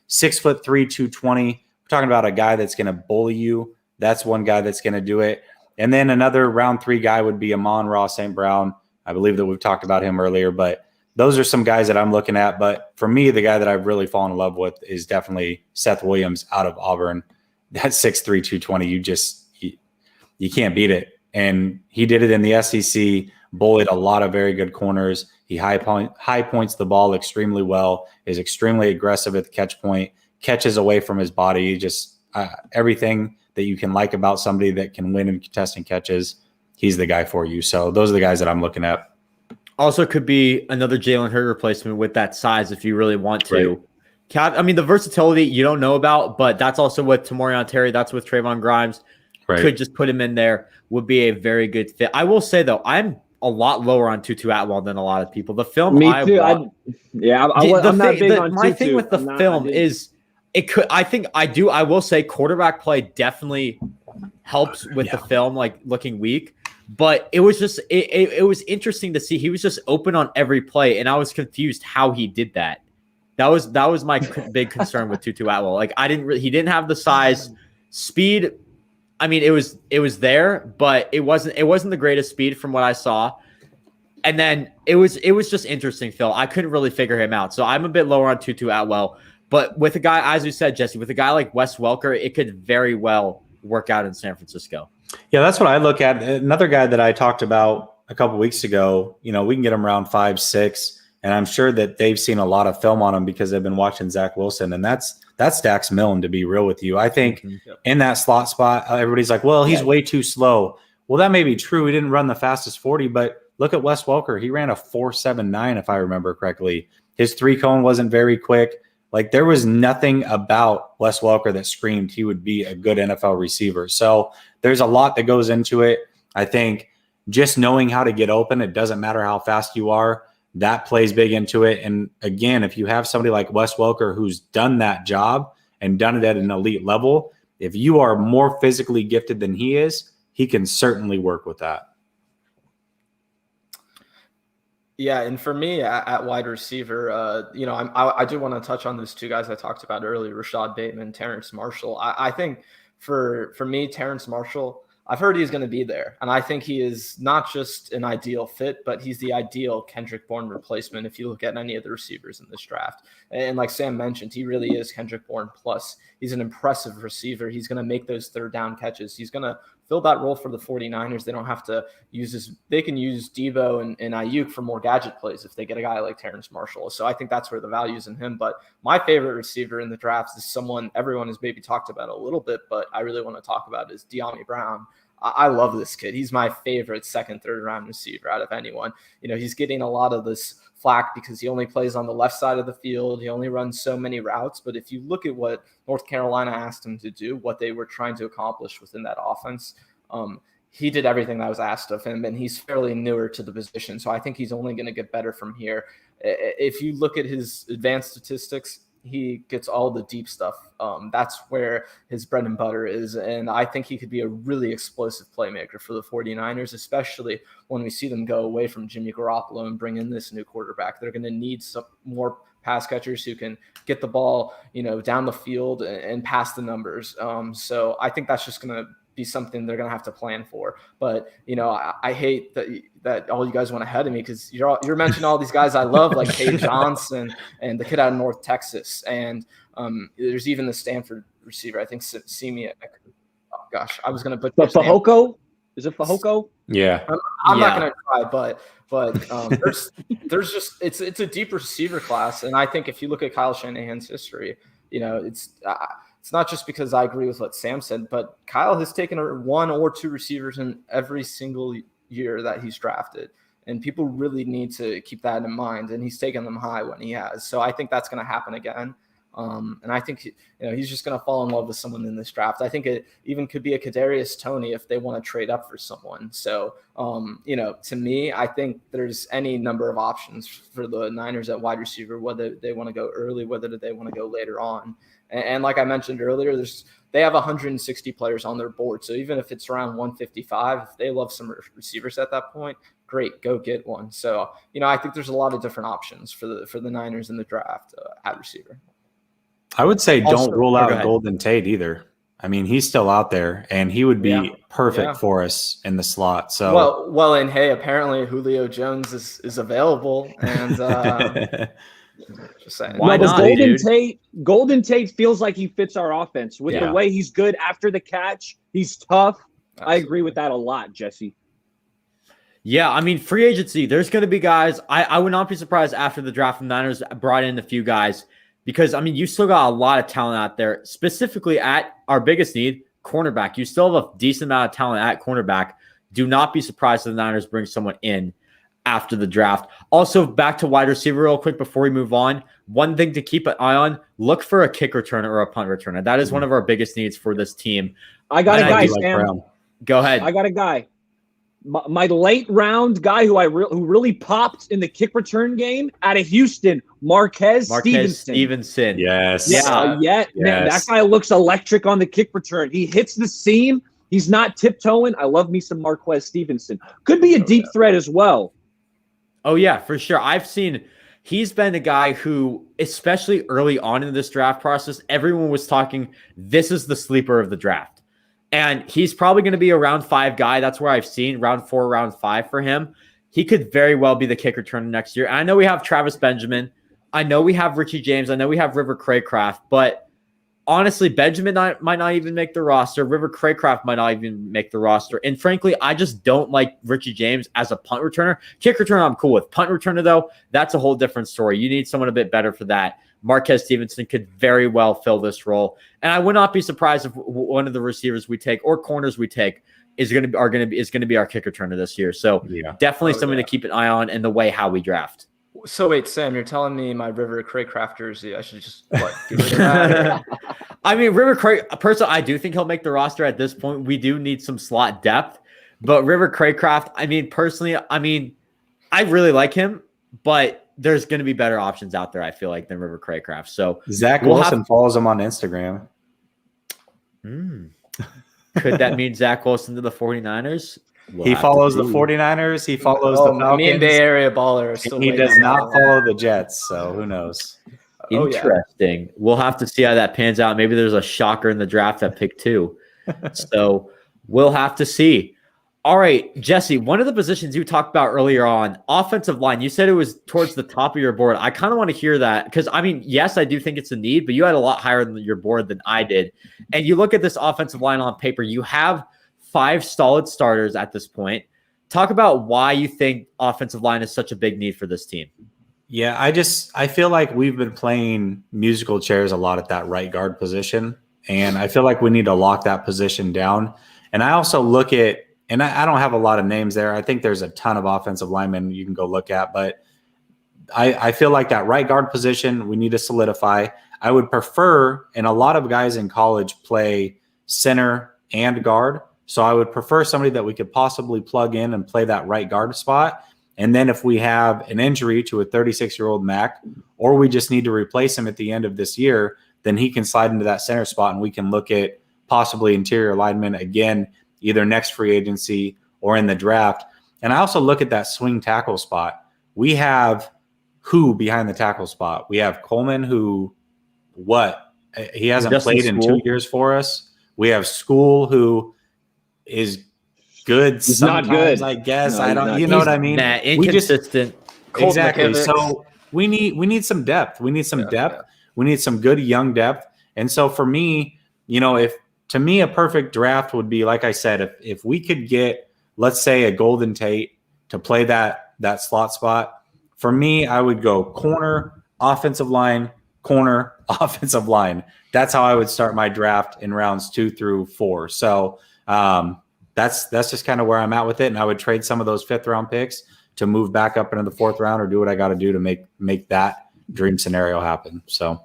6'3", 220. We're talking about a guy that's going to bully you. That's one guy that's going to do it. And then another round 3 guy would be Amon-Ra St. Brown. I believe that we've talked about him earlier, but those are some guys that I'm looking at. But for me, the guy that I've really fallen in love with is definitely Seth Williams out of Auburn. That 6'3", 220, you can't beat it. And he did it in the SEC, bullied a lot of very good corners. He high points the ball extremely well, is extremely aggressive at the catch point, catches away from his body, just everything that you can like about somebody that can win in contesting catches. He's the guy for you. So those are the guys that I'm looking at. Also could be another Jalen Hurd replacement with that size if you really want to. Right. I mean, the versatility you don't know about, but that's also with Tamorian Terry. That's with Trayvon Grimes. Right. Could just put him in there. Would be a very good fit. I will say, though, I'm a lot lower on Tutu Atwell than a lot of people. The film Me too. I'm not big on my Tutu. thing with the film is it could. I will say quarterback play definitely helps with the film, like looking weak. But it was just it was interesting to see. He was just open on every play, and I was confused how he did that. That was my big concern with Tutu Atwell. Like he didn't have the size, speed. I mean, it was there, but it wasn't the greatest speed from what I saw. And then it was just interesting, Phil. I couldn't really figure him out, so I'm a bit lower on Tutu Atwell. But with a guy, as you said, Jesse, with a guy like Wes Welker, it could very well work out in San Francisco. Yeah, that's what I look at. Another guy that I talked about a couple weeks ago, we can get him around 5'6", and I'm sure that they've seen a lot of film on him because they've been watching Zach Wilson, and that's Dax Milne, to be real with you. I think in that slot spot, everybody's like, well, he's way too slow. Well, that may be true. He didn't run the fastest 40, but look at Wes Welker. He ran a 4.79, if I remember correctly. His 3-cone wasn't very quick. Like, there was nothing about Wes Welker that screamed he would be a good NFL receiver. So there's a lot that goes into it. I think just knowing how to get open, it doesn't matter how fast you are, that plays big into it. And again, if you have somebody like Wes Welker who's done that job and done it at an elite level, if you are more physically gifted than he is, he can certainly work with that. Yeah, and for me at wide receiver, I do want to touch on those two guys I talked about earlier, Rashad Bateman, Terrence Marshall. I think for me, Terrence Marshall, I've heard he's going to be there, and I think he is not just an ideal fit, but he's the ideal Kendrick Bourne replacement if you look at any of the receivers in this draft. And like Sam mentioned, he really is Kendrick Bourne plus. He's an impressive receiver. He's going to make those third down catches. He's going to fill that role for the 49ers. They don't have to they can use Debo and Ayuk for more gadget plays if they get a guy like Terrence Marshall. So I think that's where the value is in him. But my favorite receiver in the drafts is someone everyone has maybe talked about a little bit, but I really want to talk about is De'Ami Brown. I love this kid. He's my favorite second, third round receiver out of anyone. He's getting a lot of this flack because he only plays on the left side of the field. He only runs so many routes. But if you look at what North Carolina asked him to do, what they were trying to accomplish within that offense, he did everything that was asked of him, and he's fairly newer to the position. So I think he's only going to get better from here. If you look at his advanced statistics, he gets all the deep stuff. That's where his bread and butter is. And I think he could be a really explosive playmaker for the 49ers, especially when we see them go away from Jimmy Garoppolo and bring in this new quarterback. They're going to need some more pass catchers who can get the ball, down the field and pass the numbers. So I think that's just going to be something they're going to have to plan for. But, I hate that all you guys went ahead of me because you're mentioning all these guys I love, like Cade Johnson and the kid out of North Texas. And there's even the Stanford receiver, I think, Simi. Oh, gosh, I was going to put Fahoko? Is it Fahoko? Yeah. I'm not going to try, but there's just it's a deep receiver class. And I think if you look at Kyle Shanahan's history, it's not just because I agree with what Sam said, but Kyle has taken one or two receivers in every single year that he's drafted. And people really need to keep that in mind. And he's taken them high when he has. So I think that's going to happen again. And I think he's just going to fall in love with someone in this draft. I think it even could be a Kadarius Toney if they want to trade up for someone. So, to me, I think there's any number of options for the Niners at wide receiver, whether they want to go early, whether they want to go later on. And like I mentioned earlier, they have 160 players on their board. So even if it's around 155, if they love some receivers at that point, great, go get one. So, I think there's a lot of different options for the Niners in the draft at receiver. I would say don't rule out Golden Tate either. I mean, he's still out there, and he would be perfect for us in the slot. So well, and hey, apparently Julio Jones is available, and just saying. Why not, Golden Tate feels like he fits our offense with the way he's good after the catch. He's tough. Absolutely. I agree with that a lot, Jesse. Yeah, I mean, free agency, there's going to be guys. I would not be surprised after the draft the Niners brought in a few guys because, I mean, you still got a lot of talent out there, specifically at our biggest need, cornerback. You still have a decent amount of talent at cornerback. Do not be surprised if the Niners bring someone in after the draft. Also, back to wide receiver real quick before we move on. One thing to keep an eye on, look for a kick returner or a punt returner. That is one of our biggest needs for this team. I got a guy, Sam. Go ahead. I got a guy. My late round guy who really popped in the kick return game out of Houston, Marquez Stevenson. Yes. Man, that guy looks electric on the kick return. He hits the seam. He's not tiptoeing. I love me some Marquez Stevenson. Could be a deep threat as well. Oh, yeah, for sure. He's been a guy who, especially early on in this draft process, everyone was talking, this is the sleeper of the draft. And he's probably going to be a round 5 guy. That's where I've seen round 4, round 5 for him. He could very well be the kick returner next year. And I know we have Travis Benjamin. I know we have Richie James. I know we have River Craycraft. But honestly, Benjamin might not even make the roster. River Craycraft might not even make the roster. And frankly, I just don't like Richie James as a punt returner. Kick returner, I'm cool with. Punt returner, though, that's a whole different story. You need someone a bit better for that. Marquez Stevenson could very well fill this role. And I would not be surprised if one of the receivers we take or corners we take is going to be our kick returner this year. So definitely something to keep an eye on in the way how we draft. So wait, Sam, you're telling me my River Craycraft jersey, I should just get rid of that? I mean, River Craycraft, personally, I do think he'll make the roster at this point. We do need some slot depth. But River Craycraft, I mean, personally, I really like him, but there's going to be better options out there, I feel like, than River Craycraft. So Zach Wilson follows him on Instagram. Could that mean Zach Wilson to the 49ers? He follows the 49ers. He follows the Falcons. Me and Bay Area Baller are still He waiting does on not that one. follow the Jets, so who knows? Oh, yeah. Interesting. We'll have to see how that pans out. Maybe there's a shocker in the draft at pick 2. So we'll have to see. All right, Jesse, one of the positions you talked about earlier on, offensive line, you said it was towards the top of your board. I kind of want to hear that because, I mean, yes, I do think it's a need, but you had a lot higher than your board than I did. And you look at this offensive line on paper, you have 5 solid starters at this point. Talk about why you think offensive line is such a big need for this team. Yeah, I feel like we've been playing musical chairs a lot at that right guard position, and I feel like we need to lock that position down. And I also look at, and I don't have a lot of names there. I think there's a ton of offensive linemen you can go look at, but I feel like that right guard position we need to solidify. I would prefer, and a lot of guys in college play center and guard, so I would prefer somebody that we could possibly plug in and play that right guard spot. And then if we have an injury to a 36-year-old Mac, or we just need to replace him at the end of this year, then he can slide into that center spot and we can look at possibly interior linemen again, either next free agency or in the draft. And I also look at that swing tackle spot. We have who behind the tackle spot? We have Coleman, who he hasn't played in 2 years for us. We have School, who is good. He's sometimes, not good. I guess. No, I don't. he's You know what I mean? Inconsistent. Exactly. McKivick. So we need some depth. We need some depth. Yeah. We need some good young depth. And so for me, to me a perfect draft would be, like I said, if we could get, let's say, a Golden Tate to play that slot spot. For me, I would go corner, offensive line, corner, offensive line. That's how I would start my draft in rounds 2 through 4. So that's just kind of where I'm at with it. And I would trade some of those 5th round picks to move back up into the 4th round, or do what I got to do to make that dream scenario happen. So.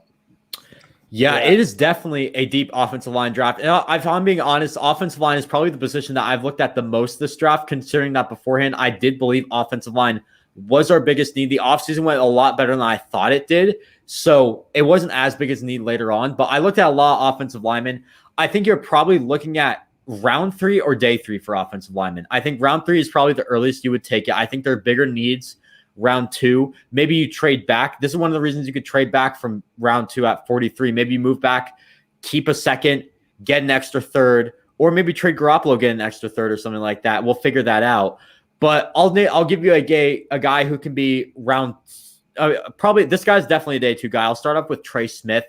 Yeah, it is definitely a deep offensive line draft. And if I'm being honest, offensive line is probably the position that I've looked at the most this draft, considering that beforehand, I did believe offensive line was our biggest need. The offseason went a lot better than I thought it did. So it wasn't as big as a need later on. But I looked at a lot of offensive linemen. I think you're probably looking at round 3 or day 3 for offensive linemen. I think round 3 is probably the earliest you would take it. I think there are bigger needs round 2. Maybe you trade back. This is one of the reasons you could trade back from round 2 at 43. Maybe you move back, keep a second, get an extra 3rd, or maybe trade Garoppolo, get an extra 3rd or something like that. We'll figure that out. But I'll give you a guy who can be round probably. This guy's definitely a day 2 guy. I'll start off with Trey Smith.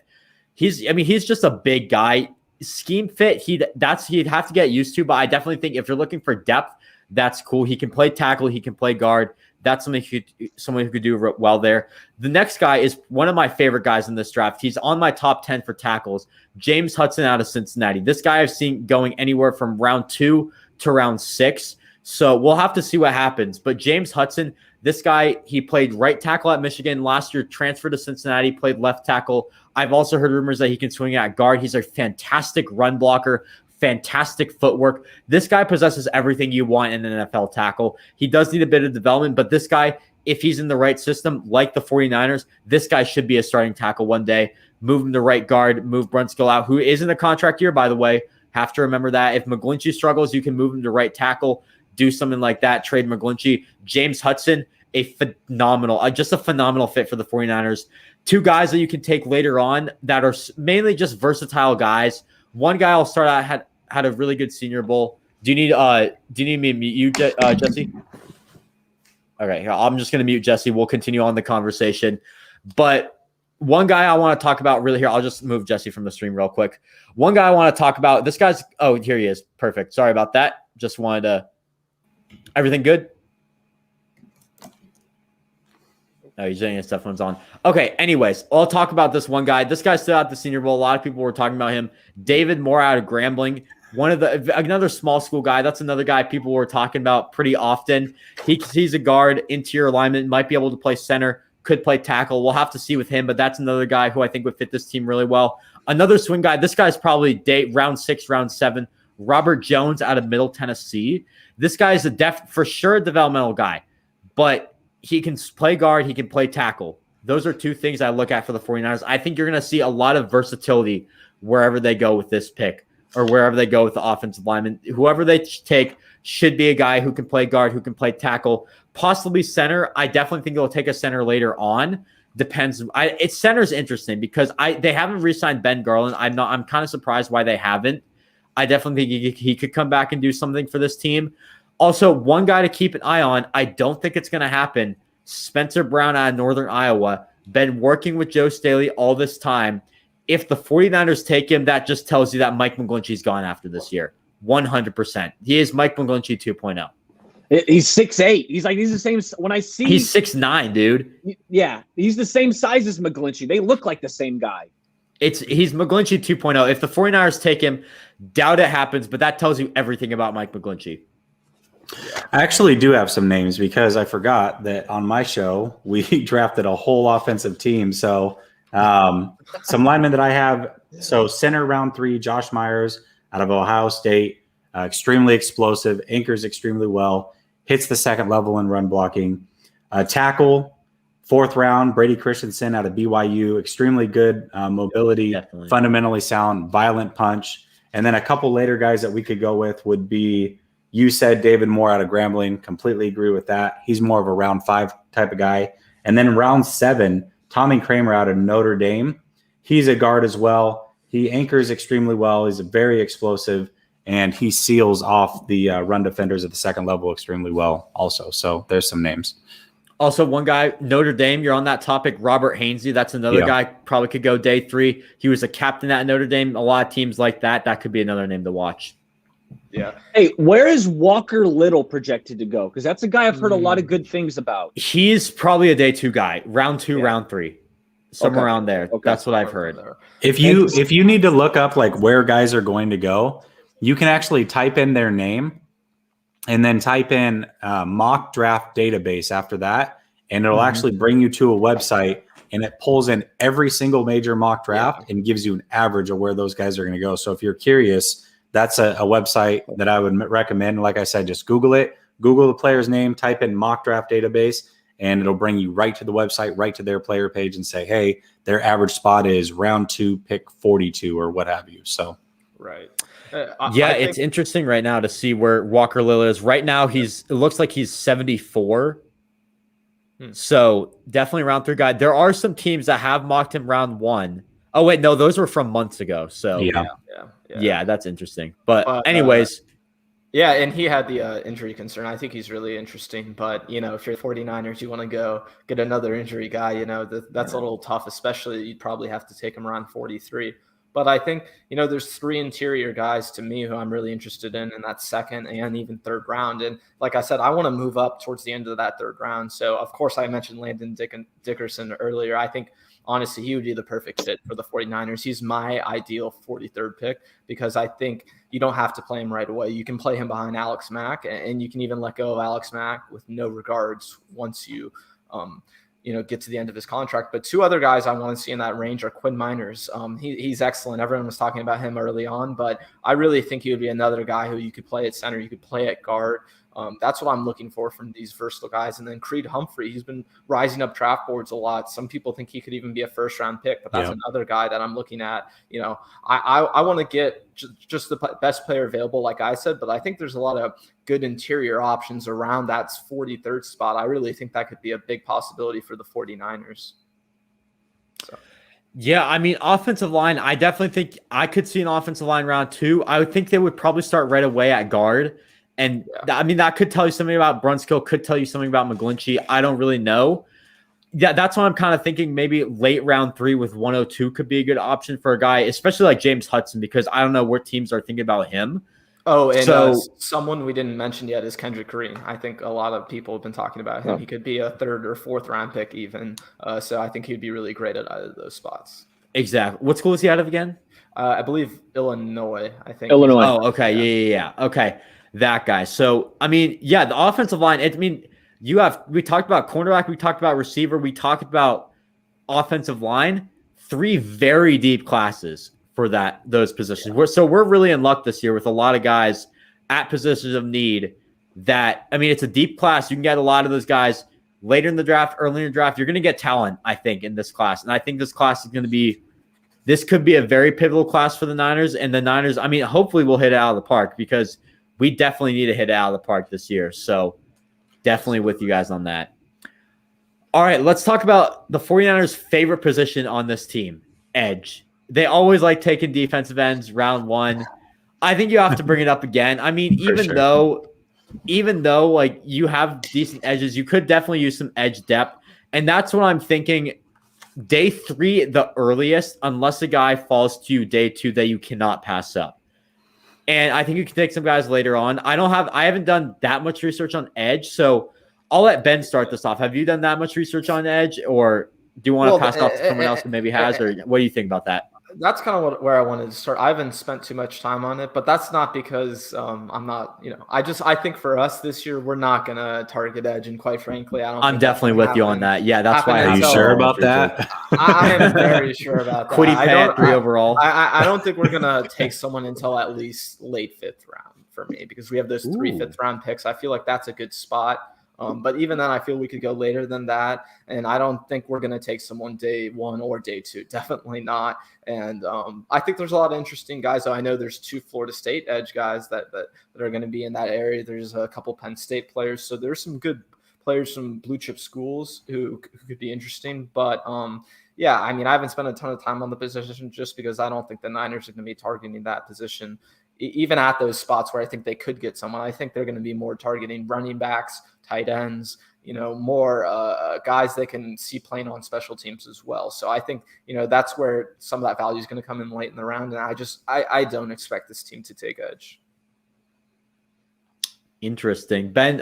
He's just a big guy. Scheme fit, he'd have to get used to, but I definitely think if you're looking for depth, that's cool. He can play tackle, he can play guard. That's someone who could do well there. The next guy is one of my favorite guys in this draft. He's on my top 10 for tackles. James Hudson out of Cincinnati. This guy I've seen going anywhere from round 2 to round 6. So we'll have to see what happens. But James Hudson, this guy, he played right tackle at Michigan last year, transferred to Cincinnati, played left tackle. I've also heard rumors that he can swing at guard. He's a fantastic run blocker, fantastic footwork. This guy possesses everything you want in an NFL tackle. He does need a bit of development, but this guy, if he's in the right system, like the 49ers, this guy should be a starting tackle one day. Move him to right guard, move Brunskill out, who is in a contract year, by the way. Have to remember that. If McGlinchey struggles, you can move him to right tackle, do something like that, trade McGlinchey. James Hudson, just a phenomenal fit for the 49ers. 2 guys that you can take later on that are mainly just versatile guys. One guy I'll start out had a really good Senior Bowl. Do you need me to mute you, Jesse? Okay, I'm just going to mute Jesse. We'll continue on the conversation. But one guy I want to talk about really here, I'll just move Jesse from the stream real quick. One guy I want to talk about, this guy's, here he is. Perfect. Sorry about that. Just wanted to, everything good? No, he's saying his stuff phone's on. Okay, anyways, I'll talk about this one guy. This guy stood out the Senior Bowl. A lot of people were talking about him. David Moore out of Grambling. Another small school guy. That's another guy people were talking about pretty often. He's a guard, interior lineman, might be able to play center, could play tackle. We'll have to see with him, but that's another guy who I think would fit this team really well. Another swing guy. This guy's probably round 6, round 7. Robert Jones out of Middle Tennessee. This guy is for sure a developmental guy, but he can play guard, he can play tackle. Those are 2 things I look at for the 49ers. I think you're going to see a lot of versatility wherever they go with this pick. or wherever they go with the offensive lineman. Whoever they take should be a guy who can play guard, who can play tackle, possibly center. I definitely think they'll take a center later on. Depends. It's center's interesting because they haven't re-signed Ben Garland. I'm kind of surprised why they haven't. I definitely think he could come back and do something for this team. Also, one guy to keep an eye on, I don't think it's going to happen. Spencer Brown out of Northern Iowa, been working with Joe Staley all this time. If the 49ers take him, that just tells you that Mike McGlinchey's gone after this year. 100%. He is Mike McGlinchey 2.0. He's 6'8". He's the same. When I see he's 6'9", dude. Yeah, he's the same size as McGlinchey. They look like the same guy. He's McGlinchey 2.0. If the 49ers take him, doubt it happens, but that tells you everything about Mike McGlinchey. I actually do have some names because I forgot that on my show we drafted a whole offensive team. So some linemen that I have. So center round 3, Josh Myers out of Ohio State, extremely explosive, anchors extremely well, hits the second level in run blocking. Tackle, 4th round, Brady Christensen out of BYU, extremely good mobility, Definitely. Fundamentally sound, violent punch. And then a couple later guys that we could go with would be, you said David Moore out of Grambling, completely agree with that. He's more of a round 5 type of guy. And then round 7, Tommy Kramer out of Notre Dame. He's a guard as well. He anchors extremely well. He's very explosive, and he seals off the run defenders at the second level extremely well also. So there's some names. Also, one guy, Notre Dame, you're on that topic, Robert Hainsey. That's another guy, probably could go day 3. He was a captain at Notre Dame. A lot of teams like that. That could be another name to watch. Yeah. Hey, where is Walker Little projected to go? Because that's a guy I've heard a lot of good things about. He's probably a day 2 guy, round 2, round 3, somewhere around there. Okay. That's what I've heard. If you need to look up like where guys are going to go, you can actually type in their name and then type in mock draft database after that, and it'll actually bring you to a website, and it pulls in every single major mock draft and gives you an average of where those guys are going to go. So if you're curious, that's a website that I would recommend. Like I said, just Google it, Google the player's name, type in mock draft database, and it'll bring you right to the website, right to their player page, and say, hey, their average spot is round 2, pick 42 or what have you. So, right. It's interesting right now to see where Walker Little is. Right now, it looks like he's 74. So definitely round 3 guy. There are some teams that have mocked him round 1. Oh, wait, no, those were from months ago. So yeah, that's interesting. But anyways. And he had the injury concern. I think he's really interesting. But, if you're the 49ers, you want to go get another injury guy, that's a little tough, especially you'd probably have to take him around 43. But I think, there's 3 interior guys to me who I'm really interested in that 2nd and even 3rd round. And like I said, I want to move up towards the end of that 3rd round. So, of course, I mentioned Landon Dickerson earlier. I think, honestly, he would be the perfect fit for the 49ers. He's my ideal 43rd pick because I think you don't have to play him right away. You can play him behind Alex Mack, and you can even let go of Alex Mack with no regards once you get to the end of his contract. But 2 other guys I want to see in that range are Quinn Miners. He's excellent. Everyone was talking about him early on, but I really think he would be another guy who you could play at center, you could play at guard. That's what I'm looking for from these versatile guys. And then Creed Humphrey, he's been rising up draft boards a lot. Some people think he could even be a 1st-round pick, but that's another guy that I'm looking at. I want to get just the best player available, like I said, but I think there's a lot of good interior options around that 43rd spot. I really think that could be a big possibility for the 49ers. So. Yeah, I mean, offensive line, I definitely think I could see an offensive line round 2. I would think they would probably start right away at guard. And I mean, that could tell you something about Brunskill, could tell you something about McGlinchey. I don't really know. Yeah, that's why I'm kind of thinking maybe late round 3 with 102 could be a good option for a guy, especially like James Hudson, because I don't know what teams are thinking about him. Oh, and someone we didn't mention yet is Kendrick Green. I think a lot of people have been talking about him. He could be a 3rd or 4th round pick even. So I think he'd be really great at either of those spots. Exactly. What school is he out of again? I believe Illinois, I think. Illinois. Oh, okay. Yeah. Okay. That guy. So, I mean, the offensive line, we talked about cornerback, we talked about receiver, we talked about offensive line, 3 very deep classes for those positions. We're really in luck this year with a lot of guys at positions of need it's a deep class. You can get a lot of those guys later in the draft, early in the draft. You're going to get talent, I think, in this class. And I think this class is going to be this could be a very pivotal class for the Niners. And the Niners, I mean, hopefully we'll hit it out of the park because we definitely need to hit it out of the park this year. So definitely with you guys on that. All right, let's talk about the 49ers' favorite position on this team, edge. They always like taking defensive ends round one. I think you have to bring it up again. I mean, even though like you have decent edges, you could definitely use some edge depth. And that's what I'm thinking. Day 3, the earliest, unless a guy falls to you day 2 that you cannot pass up. And I think you can take some guys later on. I haven't done that much research on edge, so I'll let Ben start this off. Have you done that much research on edge, or do you want to pass it off to someone else who maybe has, or what do you think about that? That's kind of where I wanted to start. I haven't spent too much time on it, but that's not because I'm not, I think for us this year, we're not going to target edge. And quite frankly, I'm definitely with you on that. Yeah, that's why. Are you sure about that? I am very sure about that. Quiddy Pat 3 overall. I don't think we're going to take someone until at least late 5th round for me, because we have those 3 5th-round picks. I feel like that's a good spot. But even then, I feel we could go later than that. And I don't think we're going to take someone day 1 or day 2. Definitely not. And I think there's a lot of interesting guys. So I know there's 2 Florida State edge guys that are going to be in that area. There's a couple Penn State players. So there's some good players from blue chip schools who could be interesting. But yeah, I mean, I haven't spent a ton of time on the position just because I don't think the Niners are going to be targeting that position. Even at those spots where I think they could get someone, I think they're going to be more targeting running backs, tight ends, more guys that can see playing on special teams as well. So I think, that's where some of that value is going to come in late in the round. And I don't expect this team to take edge. Interesting. Ben,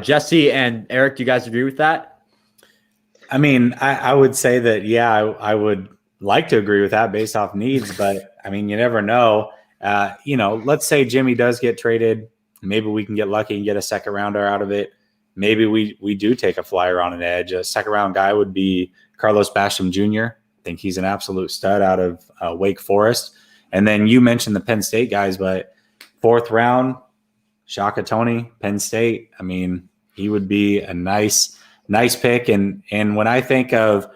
Jesse and Eric, do you guys agree with that? I mean, I would say that, yeah, I would like to agree with that based off needs, but I mean, you never know. Let's say Jimmy does get traded. Maybe we can get lucky and get a second rounder out of it. Maybe we do take a flyer on an edge. A second round guy would be Carlos Basham Jr. I think he's an absolute stud out of Wake Forest. And then you mentioned the Penn State guys, but 4th round, Shaka Toney, Penn State. I mean, he would be a nice pick. And when I think of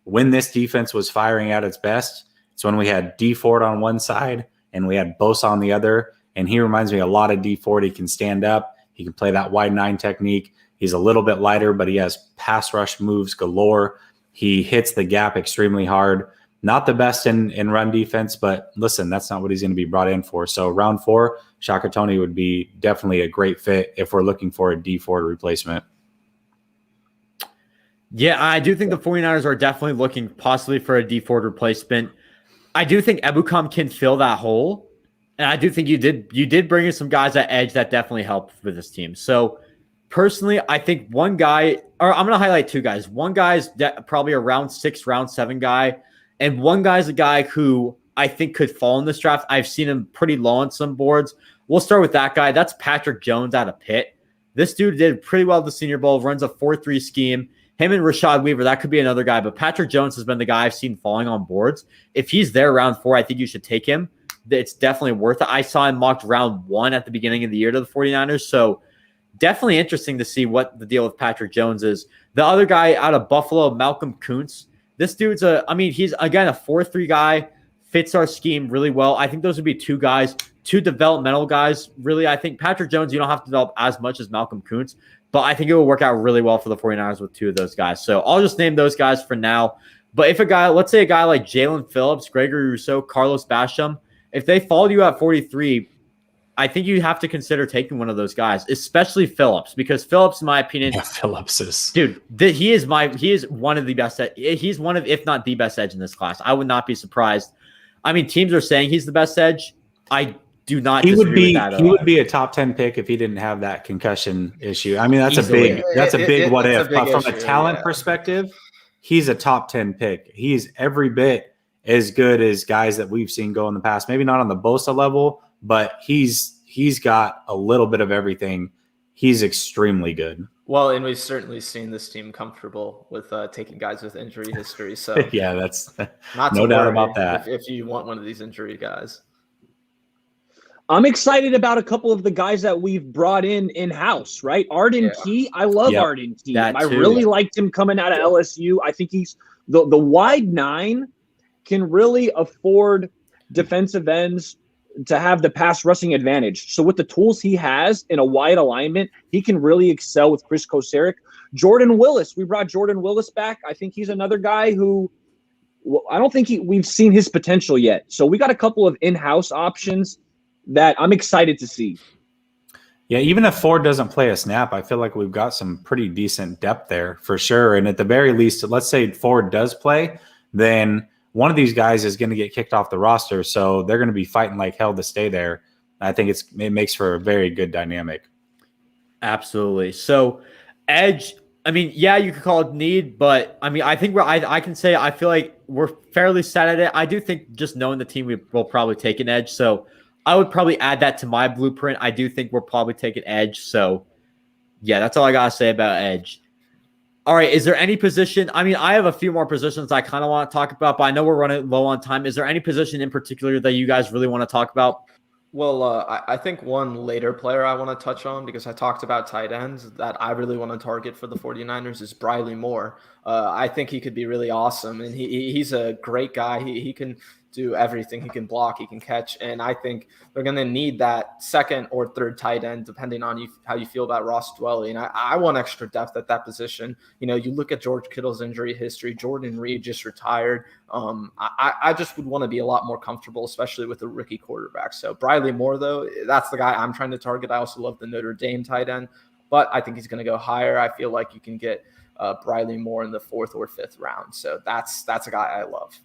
when this defense was firing at its best, it's when we had D Ford on one side and we had Bosa on the other. And he reminds me a lot of D Ford. He can stand up. He can play that wide 9 technique. He's a little bit lighter, but he has pass rush moves galore. He hits the gap extremely hard. Not the best in run defense, but listen, that's not what he's going to be brought in for. So round 4, Shaka Toney would be definitely a great fit if we're looking for a D Ford replacement. Yeah, I do think the 49ers are definitely looking possibly for a D Ford replacement. I do think Ebukam can fill that hole. And I do think you did bring in some guys at edge that definitely helped for this team. So personally, I think one guy, or I'm going to highlight 2 guys. One guy is probably a round 6, round 7 guy. And one guy's a guy who I think could fall in this draft. I've seen him pretty low on some boards. We'll start with that guy. That's Patrick Jones out of Pitt. This dude did pretty well at the Senior Bowl, runs a 4-3 scheme. Him and Rashad Weaver, that could be another guy. But Patrick Jones has been the guy I've seen falling on boards. If he's there round 4, I think you should take him. It's definitely worth it. I saw him mocked round 1 at the beginning of the year to the 49ers. So definitely interesting to see what the deal with Patrick Jones is. The other guy out of Buffalo, Malcolm Kuntz. This dude's he's again a 4-3 guy, fits our scheme really well. I think those would be 2 guys, 2 developmental guys. Really, I think Patrick Jones, you don't have to develop as much as Malcolm Kuntz, but I think it will work out really well for the 49ers with 2 of those guys. So I'll just name those guys for now. But if let's say a guy like Jalen Phillips, Gregory Rousseau, Carlos Basham, if they fall to you at 43, I think you have to consider taking one of those guys, especially Phillips, because Phillips, in my opinion, Phillips is dude. He is one of the best. He's one of, if not the best edge in this class. I would not be surprised. I mean, teams are saying he's the best edge. I do not. He would be a top 10 pick if he didn't have that concussion issue. I mean, that's easily a big what if. But from a talent perspective, he's a top 10 pick. He's every bit as good as guys that we've seen go in the past. Maybe not on the Bosa level, but he's got a little bit of everything. He's extremely good. Well, and we've certainly seen this team comfortable with taking guys with injury history. So yeah, that's not no doubt about that. If you want one of these injury guys. I'm excited about a couple of the guys that we've brought in-house, right? Arden Key. I love Arden Key. I really liked him coming out of LSU. I think he's the wide 9 can really afford defensive ends to have the pass rushing advantage. So with the tools he has in a wide alignment, he can really excel with Chris Kocurek. Jordan Willis, we brought Jordan Willis back. I think he's another guy who I don't think we've seen his potential yet. So we got a couple of in-house options that I'm excited to see. Yeah, even if Ford doesn't play a snap, I feel like we've got some pretty decent depth there for sure. And at the very least, let's say Ford does play, then one of these guys is going to get kicked off the roster. So they're going to be fighting like hell to stay there. I think it makes for a very good dynamic. Absolutely. So edge, I mean, yeah, you could call it need, but I mean, I think I can say I feel like we're fairly set at it. I do think just knowing the team, we will probably take an edge. So I would probably add that to my blueprint. I do think we'll probably take an edge. So yeah, that's all I got to say about edge. All right. Is there any position? I mean, I have a few more positions I kind of want to talk about, but I know we're running low on time. Is there any position in particular that you guys really want to talk about? Well, I think one later player I want to touch on, because I talked about tight ends that I really want to target for the 49ers, is Brylee Moore. I think he could be really awesome, and he's a great guy. He can do everything. He can block, he can catch, and I think they're going to need that second or third tight end, depending on how you feel about Ross Dwelley. And I want extra depth at that position. You know, you look at George Kittle's injury history. Jordan Reed just retired. I just would want to be a lot more comfortable, especially with a rookie quarterback. So Brylee Moore, though, that's the guy I'm trying to target. I also love the Notre Dame tight end, but I think he's going to go higher. I feel like you can get Brylee Moore in the 4th or 5th round. So that's a guy I love.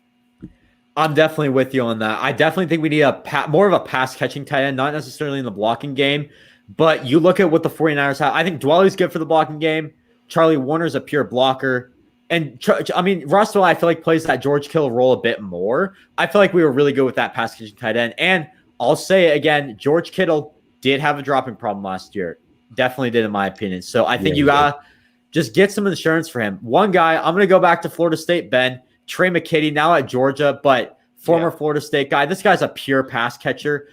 I'm definitely with you on that. I definitely think we need more of a pass-catching tight end, not necessarily in the blocking game, but you look at what the 49ers have. I think Dwelley's good for the blocking game. Charlie Warner's a pure blocker. And, I mean, Ross Dwelley, I feel like, plays that George Kittle role a bit more. I feel like we were really good with that pass-catching tight end. And I'll say it again, George Kittle did have a dropping problem last year. Definitely did, in my opinion. So I think you got to just get some insurance for him. One guy, I'm going to go back to Florida State, Ben. Trey McKinney, now at Georgia, but former Florida State guy. This guy's a pure pass catcher.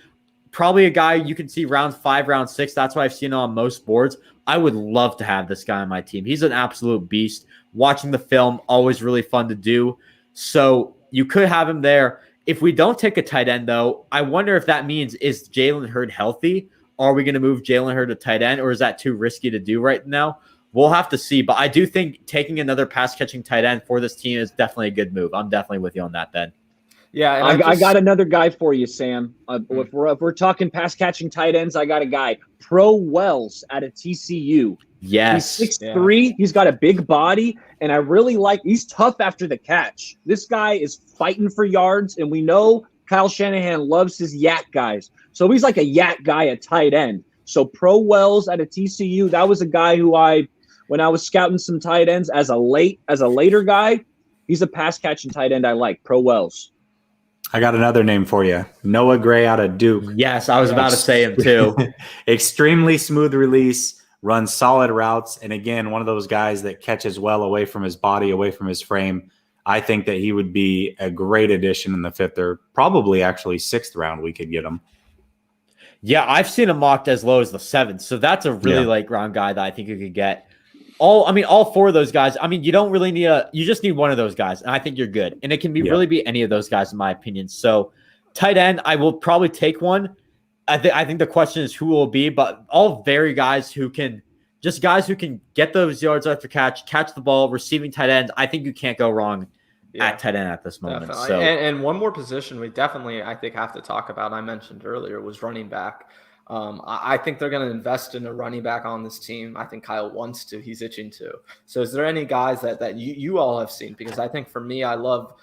Probably a guy you can see round 5, round 6. That's what I've seen on most boards. I would love to have this guy on my team. He's an absolute beast. Watching the film, always really fun to do. So you could have him there. If we don't take a tight end, though, I wonder if that means, is Jalen Hurd healthy? Are we going to move Jalen Hurd to tight end, or is that too risky to do right now? We'll have to see, but I do think taking another pass-catching tight end for this team is definitely a good move. I'm definitely with you on that, Ben. Yeah, and I got another guy for you, Sam. If we're talking pass-catching tight ends, I got a guy. Pro Wells out of TCU. Yes. He's 6'3". He's got a big body, and I really he's tough after the catch. This guy is fighting for yards, and we know Kyle Shanahan loves his yak guys. So he's like a yak guy at tight end. So Pro Wells out of TCU, that was a guy who when I was scouting some tight ends as a later guy, he's a pass-catching tight end I like, Pro Wells. I got another name for you. Noah Gray out of Duke. Yes, I was about to say him too. Extremely smooth release, runs solid routes, and again, one of those guys that catches well away from his body, away from his frame. I think that he would be a great addition in the 5th or probably actually 6th round. We could get him. Yeah, I've seen him mocked as low as the 7th, so that's a really late round guy that I think you could get. All 4 of those guys. I mean, you don't really need you just need one of those guys, and I think you're good. And it can really be any of those guys, in my opinion. So, tight end, I will probably take one. I think the question is who will it be, but all very guys who can get those yards after catch the ball, receiving tight ends. I think you can't go wrong at tight end at this moment. Definitely. So, and one more position we definitely, I think, have to talk about, I mentioned earlier, was running back. I think they're going to invest in a running back on this team. I think Kyle wants to. He's itching to. So is there any guys that you all have seen? Because I think for me, I love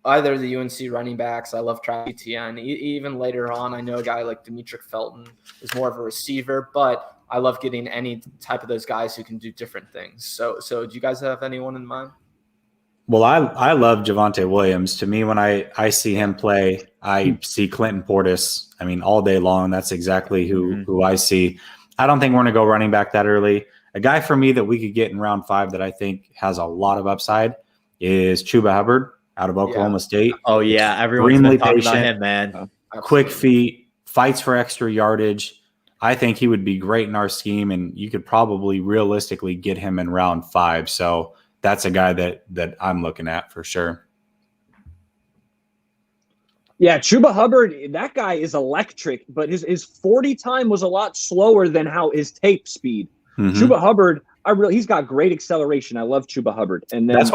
either the UNC running backs. I love Travis Etienne. Even later on, I know a guy like Demetric Felton is more of a receiver, but I love getting any type of those guys who can do different things. So do you guys have anyone in mind? Well, I love Javonte Williams. To me, when I see him play, I see Clinton Portis. I mean, all day long, that's exactly who I see. I don't think we're going to go running back that early. A guy for me that we could get in round 5 that I think has a lot of upside is Chuba Hubbard out of Oklahoma State. Oh, yeah. Everyone's been talking about him, man. Quick feet, fights for extra yardage. I think he would be great in our scheme, and you could probably realistically get him in round 5. So that's a guy that I'm looking at for sure. Yeah, Chuba Hubbard, that guy is electric, but his 40 time was a lot slower than how his tape speed. Chuba Hubbard, he's got great acceleration. I love Chuba Hubbard. And then that's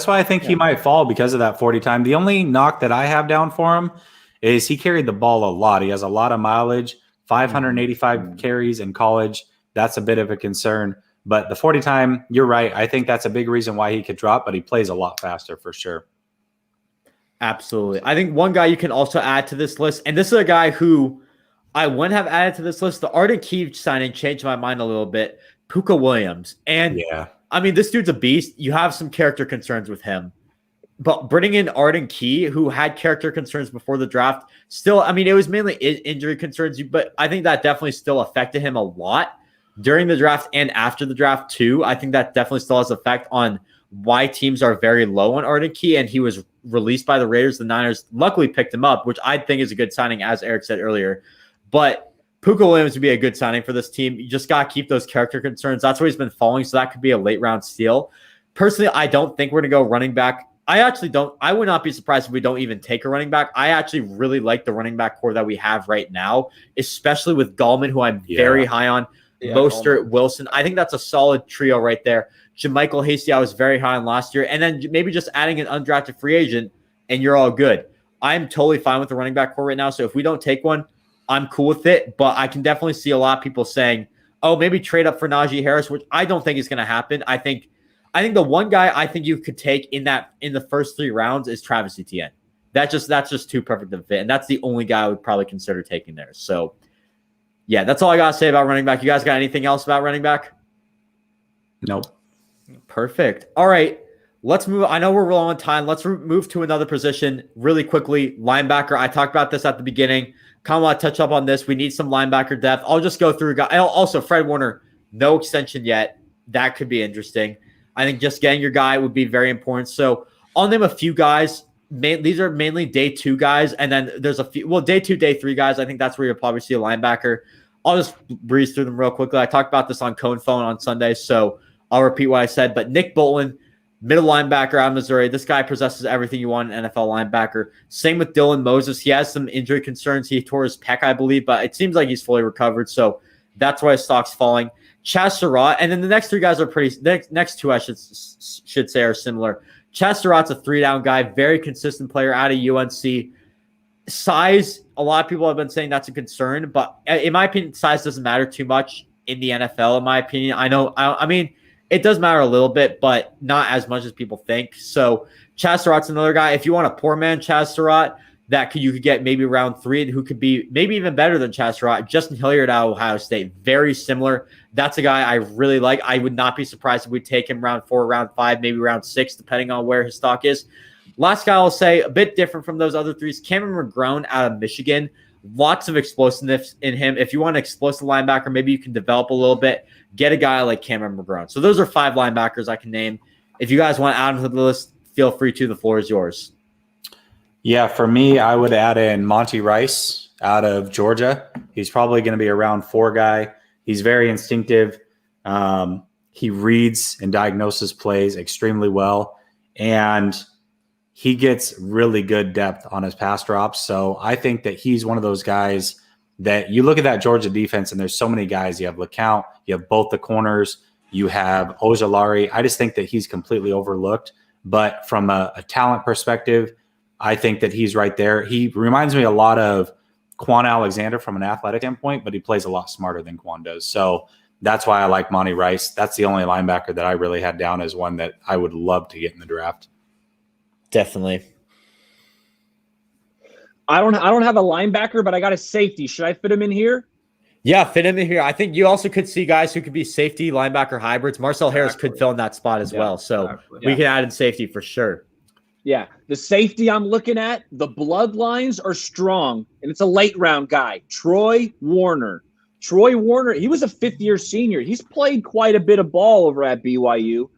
why I think he might fall because of that 40 time. The only knock that I have down for him is he carried the ball a lot. He has a lot of mileage, 585 carries in college. That's a bit of a concern. But the 40 time, you're right. I think that's a big reason why he could drop, but he plays a lot faster for sure. Absolutely. I think one guy you can also add to this list, and this is a guy who I wouldn't have added to this list. The Arden Key signing changed my mind a little bit. Puka Williams. And I mean, this dude's a beast. You have some character concerns with him. But bringing in Arden Key, who had character concerns before the draft, still, I mean, it was mainly injury concerns, but I think that definitely still affected him a lot during the draft and after the draft too. I think that definitely still has effect on why teams are very low on Arden Key, and he was released by the Raiders. The Niners luckily picked him up, which I think is a good signing, as Eric said earlier. But Puka Williams would be a good signing for this team. You just got to keep those character concerns. That's where he's been falling, so that could be a late-round steal. Personally, I don't think we're going to go running back. I actually don't. I would not be surprised if we don't even take a running back. I actually really like the running back core that we have right now, especially with Gallman, who I'm very high on. Mostert, Wilson. I think that's a solid trio right there. JaMychal Hasty, I was very high on last year. And then maybe just adding an undrafted free agent, and you're all good. I'm totally fine with the running back core right now. So if we don't take one, I'm cool with it. But I can definitely see a lot of people saying, oh, maybe trade up for Najee Harris, which I don't think is going to happen. I think the one guy I think you could take in the first 3 rounds is Travis Etienne. That's just too perfect of a fit. And that's the only guy I would probably consider taking there. So yeah, that's all I got to say about running back. You guys got anything else about running back? Nope. Perfect. All right, let's move. I know we're low on time. Let's move to another position really quickly. Linebacker. I talked about this at the beginning. Kind of want to touch up on this. We need some linebacker depth. I'll just go through. Also, Fred Warner, no extension yet. That could be interesting. I think just getting your guy would be very important. So I'll name a few guys. These are mainly day 2 guys, and then there's a few. Day 2, day 3 guys. I think that's where you'll probably see a linebacker. I'll just breeze through them real quickly. I talked about this on Cone Phone on Sunday, so I'll repeat what I said. But Nick Bolton, middle linebacker out of Missouri. This guy possesses everything you want in an NFL linebacker. Same with Dylan Moses. He has some injury concerns. He tore his pec, I believe, but it seems like he's fully recovered. So that's why his stock's falling. Chaz Surratt, and then the next 3 guys are pretty. Next 2 I should say are similar. Chaz Surratt's a 3-down guy, very consistent player out of UNC. Size, a lot of people have been saying that's a concern, but in my opinion, size doesn't matter too much in the NFL, in my opinion. I mean, it does matter a little bit, but not as much as people think. So Chaz Surratt's another guy. If you want a poor man Chaz Surratt, you could get maybe round 3, and who could be maybe even better than Chaz Surratt. Justin Hilliard out of Ohio State, very similar. That's a guy I really like. I would not be surprised if we take him round 4, round 5, maybe round 6, depending on where his stock is. Last guy I'll say, a bit different from those other 3s, Cameron Mcgrown out of Michigan. Lots of explosiveness in him. If you want an explosive linebacker, maybe you can develop a little bit. Get a guy like Cameron Mcgrown. So those are 5 linebackers I can name. If you guys want to add to the list, feel free to. The floor is yours. Yeah, for me, I would add in Monty Rice out of Georgia. He's probably going to be a round 4 guy. He's very instinctive. He reads and diagnoses plays extremely well. And he gets really good depth on his pass drops. So I think that he's one of those guys that you look at that Georgia defense, and there's so many guys. You have LeCount, you have both the corners, you have Ojulari. I just think that he's completely overlooked. But from a talent perspective, I think that he's right there. He reminds me a lot of Quan Alexander from an athletic standpoint, but he plays a lot smarter than Quan does. So that's why I like Monty Rice. That's the only linebacker that I really had down as one that I would love to get in the draft. Definitely. I don't have a linebacker, but I got a safety. Should I fit him in here? Yeah, fit him in here. I think you also could see guys who could be safety linebacker hybrids. Marcel Harris could fill in that spot as well. So we can add in safety for sure. Yeah, the safety I'm looking at, the bloodlines are strong, and it's a late round guy, Troy Warner. Troy Warner, he was a 5th-year senior. He's played quite a bit of ball over at BYU.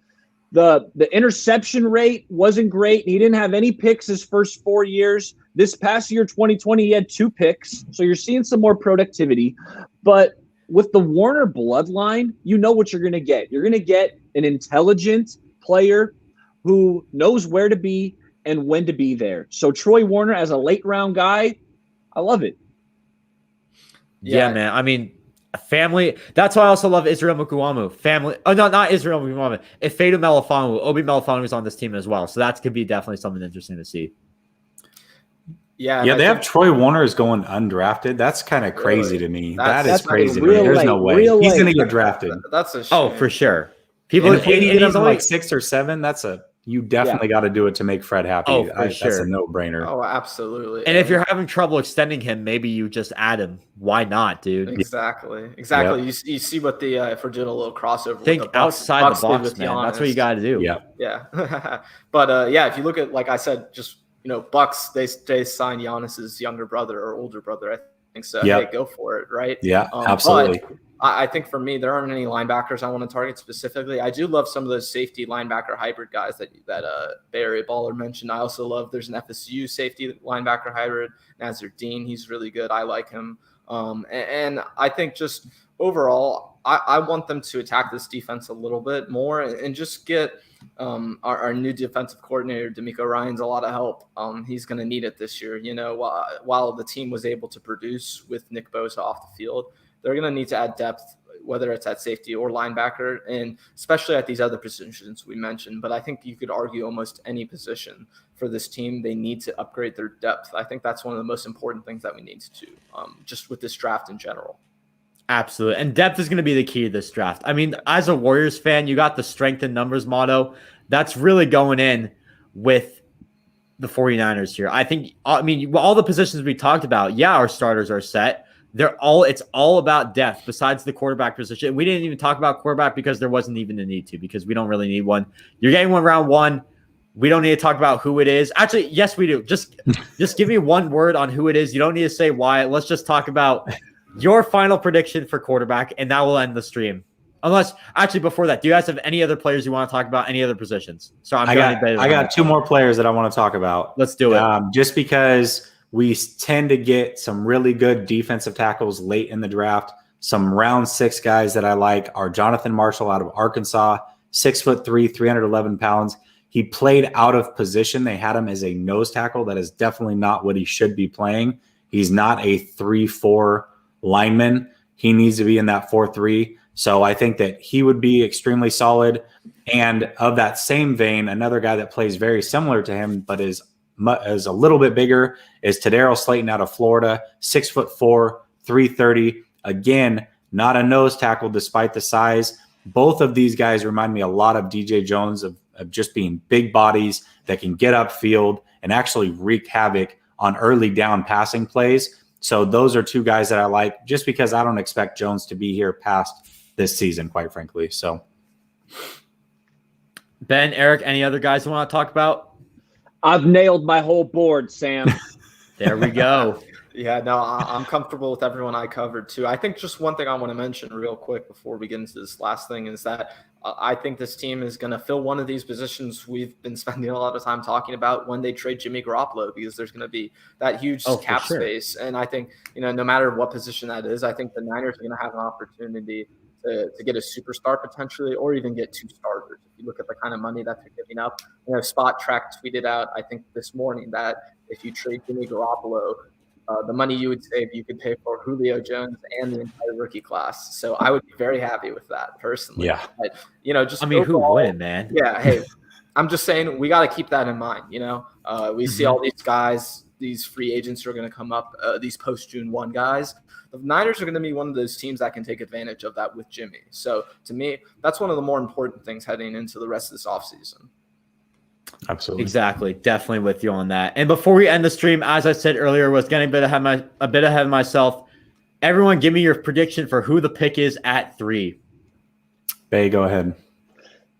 The interception rate wasn't great. He didn't have any picks his first 4 years. This past year, 2020, he had 2 picks. So you're seeing some more productivity. But with the Warner bloodline, you know what you're going to get. You're going to get an intelligent player who knows where to be, and when to be there. So Troy Warner as a late round guy, I love it. Yeah, man. I mean, family. That's why I also love Israel Mukuwam. Family. Oh, no, not Israel Mukuwam. Ifeatu Melifonwu. Obi Melifonwu is on this team as well. So that could be definitely something interesting to see. Yeah, they have Troy Warner is going undrafted. That's kind of crazy to me. That's crazy to me. There's no way he's going to get drafted. That's a shame. Oh, for sure. People, if we get him like 6 or 7, you definitely got to do it to make Fred happy. Oh, for sure. That's a no-brainer. Oh, absolutely. And if you're having trouble extending him, maybe you just add him. Why not, dude? Exactly. Yep. You see what the if we're doing a little crossover. Think with the outside the box, man. Giannis. That's what you got to do. Yeah. But if you look at, like I said, just Bucks, they signed Giannis's younger brother or older brother, I think so. Hey, go for it, right? Yeah, absolutely. But I think for me, there aren't any linebackers I want to target specifically. I do love some of those safety linebacker hybrid guys that Bay Area Baller mentioned. I also love there's an FSU safety linebacker hybrid, Nazir Dean. He's really good. I like him. And I think just overall, I want them to attack this defense a little bit more and just get our new defensive coordinator, D'Amico Ryan's a lot of help. He's going to need it this year. While the team was able to produce with Nick Bosa off the field, they're going to need to add depth, whether it's at safety or linebacker, and especially at these other positions we mentioned. But I think you could argue almost any position for this team, they need to upgrade their depth. I think that's one of the most important things that we need to do, just with this draft in general. Absolutely. And depth is going to be the key to this draft. I mean, as a Warriors fan, you got the strength in numbers motto. That's really going in with the 49ers here. I mean, all the positions we talked about, our starters are set. It's all about depth besides the quarterback position. We didn't even talk about quarterback because there wasn't even a need to, because we don't really need one. You're getting one round 1. We don't need to talk about who it is. Actually, yes, we do. Just give me one word on who it is. You don't need to say why. Let's just talk about your final prediction for quarterback, and that will end the stream. Unless, actually, before that, do you guys have any other players you want to talk about? Any other positions? So I got 2 more players that I want to talk about. Let's do it. Just because we tend to get some really good defensive tackles late in the draft. Some round 6 guys that I like are Jonathan Marshall out of Arkansas, 6'3", 311 pounds. He played out of position. They had him as a nose tackle. That is definitely not what he should be playing. He's not a 3-4 lineman. He needs to be in that 4-3. So I think that he would be extremely solid. And of that same vein, another guy that plays very similar to him, but is a little bit bigger, is Tadaro Slayton out of Florida, 6'4", 330. Again, not a nose tackle despite the size. Both of these guys remind me a lot of DJ Jones of just being big bodies that can get upfield and actually wreak havoc on early down passing plays. So those are 2 guys that I like, just because I don't expect Jones to be here past this season, quite frankly. So, Ben, Eric, any other guys you want to talk about? I've nailed my whole board, Sam. There we go. Yeah, no, I'm comfortable with everyone I covered too. I think just one thing I want to mention real quick before we get into this last thing is that I think this team is going to fill one of these positions we've been spending a lot of time talking about when they trade Jimmy Garoppolo, because there's going to be that huge cap space. And I think, no matter what position that is, I think the Niners are going to have an opportunity to get a superstar potentially, or even get 2 starters. If you look at the kind of money that they're giving up, Spot Track tweeted out, I think this morning, that if you trade Jimmy Garoppolo, the money you would save, you could pay for Julio Jones and the entire rookie class. So I would be very happy with that personally. Yeah. But, just overall, who wouldn't, man? Yeah. Hey, I'm just saying we got to keep that in mind. We see all these guys, these free agents who are going to come up, these post-June 1 guys. The Niners are going to be one of those teams that can take advantage of that with Jimmy. So to me, that's one of the more important things heading into the rest of this offseason. Absolutely. Exactly. Definitely with you on that. And before we end the stream, as I said earlier, was getting a bit ahead of myself. Everyone give me your prediction for who the pick is at 3. Bay, go ahead.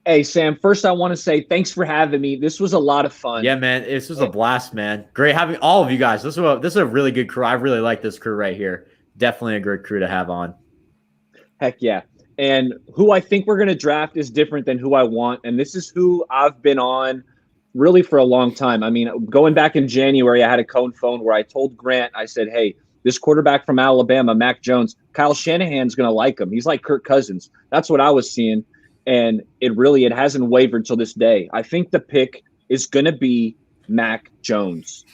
Hey, Sam, first I want to say thanks for having me. This was a lot of fun. Yeah, man. This was a blast, man. Great having all of you guys. This is a really good crew. I really like this crew right here. Definitely a great crew to have on. Heck yeah. And who I think we're going to draft is different than who I want. And this is who I've been on really for a long time. I mean, going back in January, I had a cone phone where I told Grant, I said, hey, this quarterback from Alabama, Mac Jones, Kyle Shanahan's going to like him. He's like Kirk Cousins. That's what I was seeing. And it hasn't wavered till this day. I think the pick is going to be Mac Jones.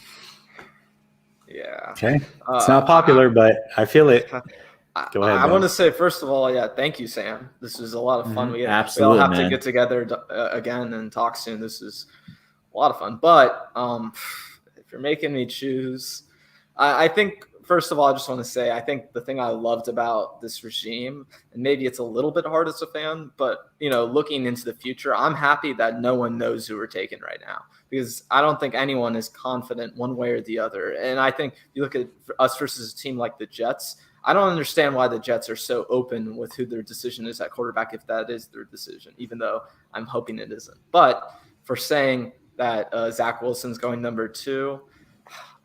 Yeah. Okay. It's not popular, but I feel it. Go ahead. I want to say, first of all, thank you, Sam. This was a lot of fun. We Absolutely, all have man. to get together again and talk soon. This is a lot of fun. But if you're making me choose, I think, first of all, I just want to say, I think the thing I loved about this regime, and maybe it's a little bit hard as a fan, but, looking into the future, I'm happy that no one knows who we're taking right now, because I don't think anyone is confident one way or the other. And I think you look at us versus a team like the Jets, I don't understand why the Jets are so open with who their decision is at quarterback, if that is their decision, even though I'm hoping it isn't. But for saying that Zach Wilson's going number 2,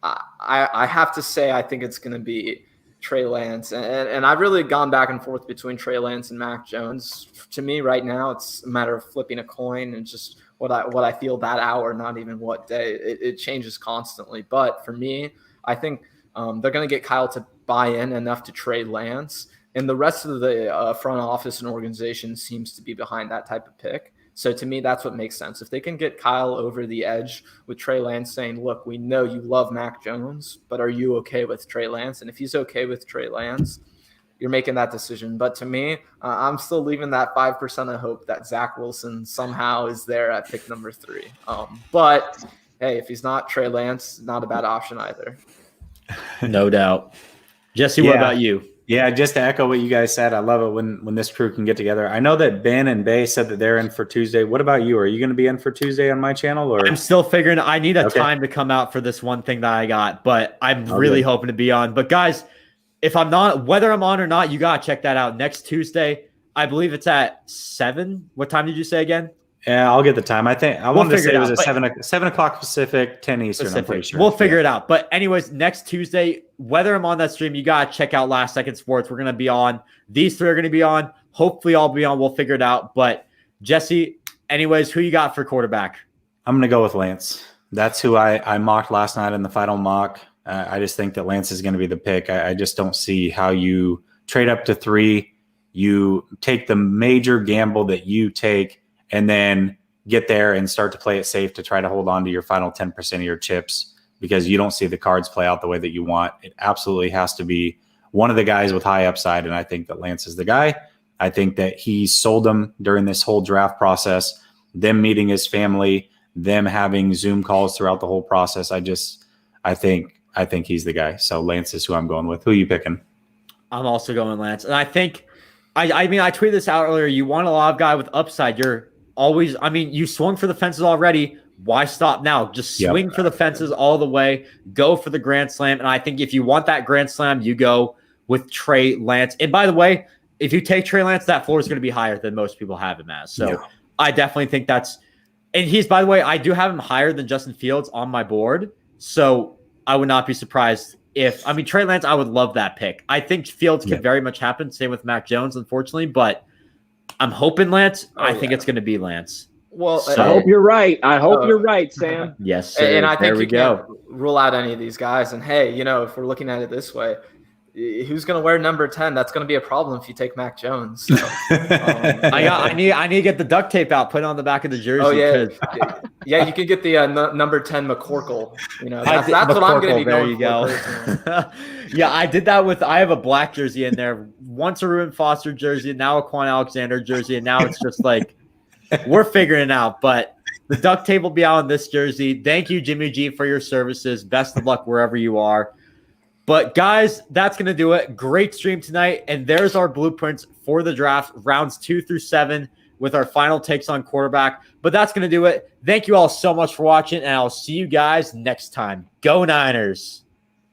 I have to say I think it's going to be Trey Lance. And I've really gone back and forth between Trey Lance and Mac Jones. To me right now, it's a matter of flipping a coin and just what I feel that hour, not even what day. It changes constantly. But for me, I think they're going to get Kyle to buy in enough to trade Lance, and the rest of the front office and organization seems to be behind that type of pick. So to me, that's what makes sense. If they can get Kyle over the edge with Trey Lance saying, look, we know you love Mac Jones, but are you okay with Trey Lance? And if he's okay with Trey Lance, you're making that decision. But to me, I'm still leaving that 5% of hope that Zach Wilson somehow is there at pick number 3. But hey, if he's not Trey Lance, not a bad option either. No doubt. Jesse, what about you? Yeah, just to echo what you guys said, I love it when this crew can get together. I know that Ben and Bay said that they're in for Tuesday. What about you? Are you going to be in for Tuesday on my channel? Or I'm still figuring. I need a time to come out for this one thing that I got, but I'm really hoping to be on. But guys, if I'm not, whether I'm on or not, you got to check that out. Next Tuesday, I believe it's at 7. What time did you say again? Yeah, I'll get the time. I think I wanted to say it was at 7 o'clock Pacific, 10 Eastern. Pacific. I'm pretty sure. We'll figure it out. But anyways, next Tuesday, whether I'm on that stream, you got to check out Last Second Sports. We're going to be on. These 3 are going to be on. Hopefully I'll be on. We'll figure it out. But Jesse, anyways, who you got for quarterback? I'm going to go with Lance. That's who I mocked last night in the final mock. I just think that Lance is going to be the pick. I just don't see how you trade up to 3. You take the major gamble that you take, and then get there and start to play it safe to try to hold on to your final 10% of your chips, because you don't see the cards play out the way that you want. It absolutely has to be one of the guys with high upside, and I think that Lance is the guy. I think that he sold them during this whole draft process, them meeting his family, them having Zoom calls throughout the whole process. I think he's the guy. So Lance is who I'm going with. Who are you picking? I'm also going Lance. And I think, I mean, I tweeted this out earlier. You want a lot of guy with upside. You're always, I mean, you swung for the fences already. Why stop now? Just swing for the fences all the way. Go for the grand slam. And I think if you want that grand slam, you go with Trey Lance. And by the way, if you take Trey Lance, that floor is going to be higher than most people have him as. So I definitely think that's, and he's, by the way, I do have him higher than Justin Fields on my board. So I would not be surprised if, I mean, Trey Lance, I would love that pick. I think Fields could very much happen. Same with Mac Jones, unfortunately, but I'm hoping Lance. I think it's going to be Lance. Well, so, I hope you're right. I hope you're right, Sam. Yes, sir. And I think we can't rule out any of these guys. And hey, if we're looking at it this way, who's going to wear number 10? That's going to be a problem if you take Mac Jones. So, I need to get the duct tape out, put it on the back of the jersey. Oh yeah, you can get the number 10 McCorkle. That's what I'm going to be going for. Yeah, I did that I have a black jersey in there. Once a Reuben Foster jersey, now a Quan Alexander jersey, and now it's just like we're figuring it out. But the duct tape will be out on this jersey. Thank you, Jimmy G, for your services. Best of luck wherever you are. But guys, that's going to do it. Great stream tonight. And there's our blueprints for the draft, rounds 2 through 7, with our final takes on quarterback. But that's going to do it. Thank you all so much for watching, and I'll see you guys next time. Go Niners.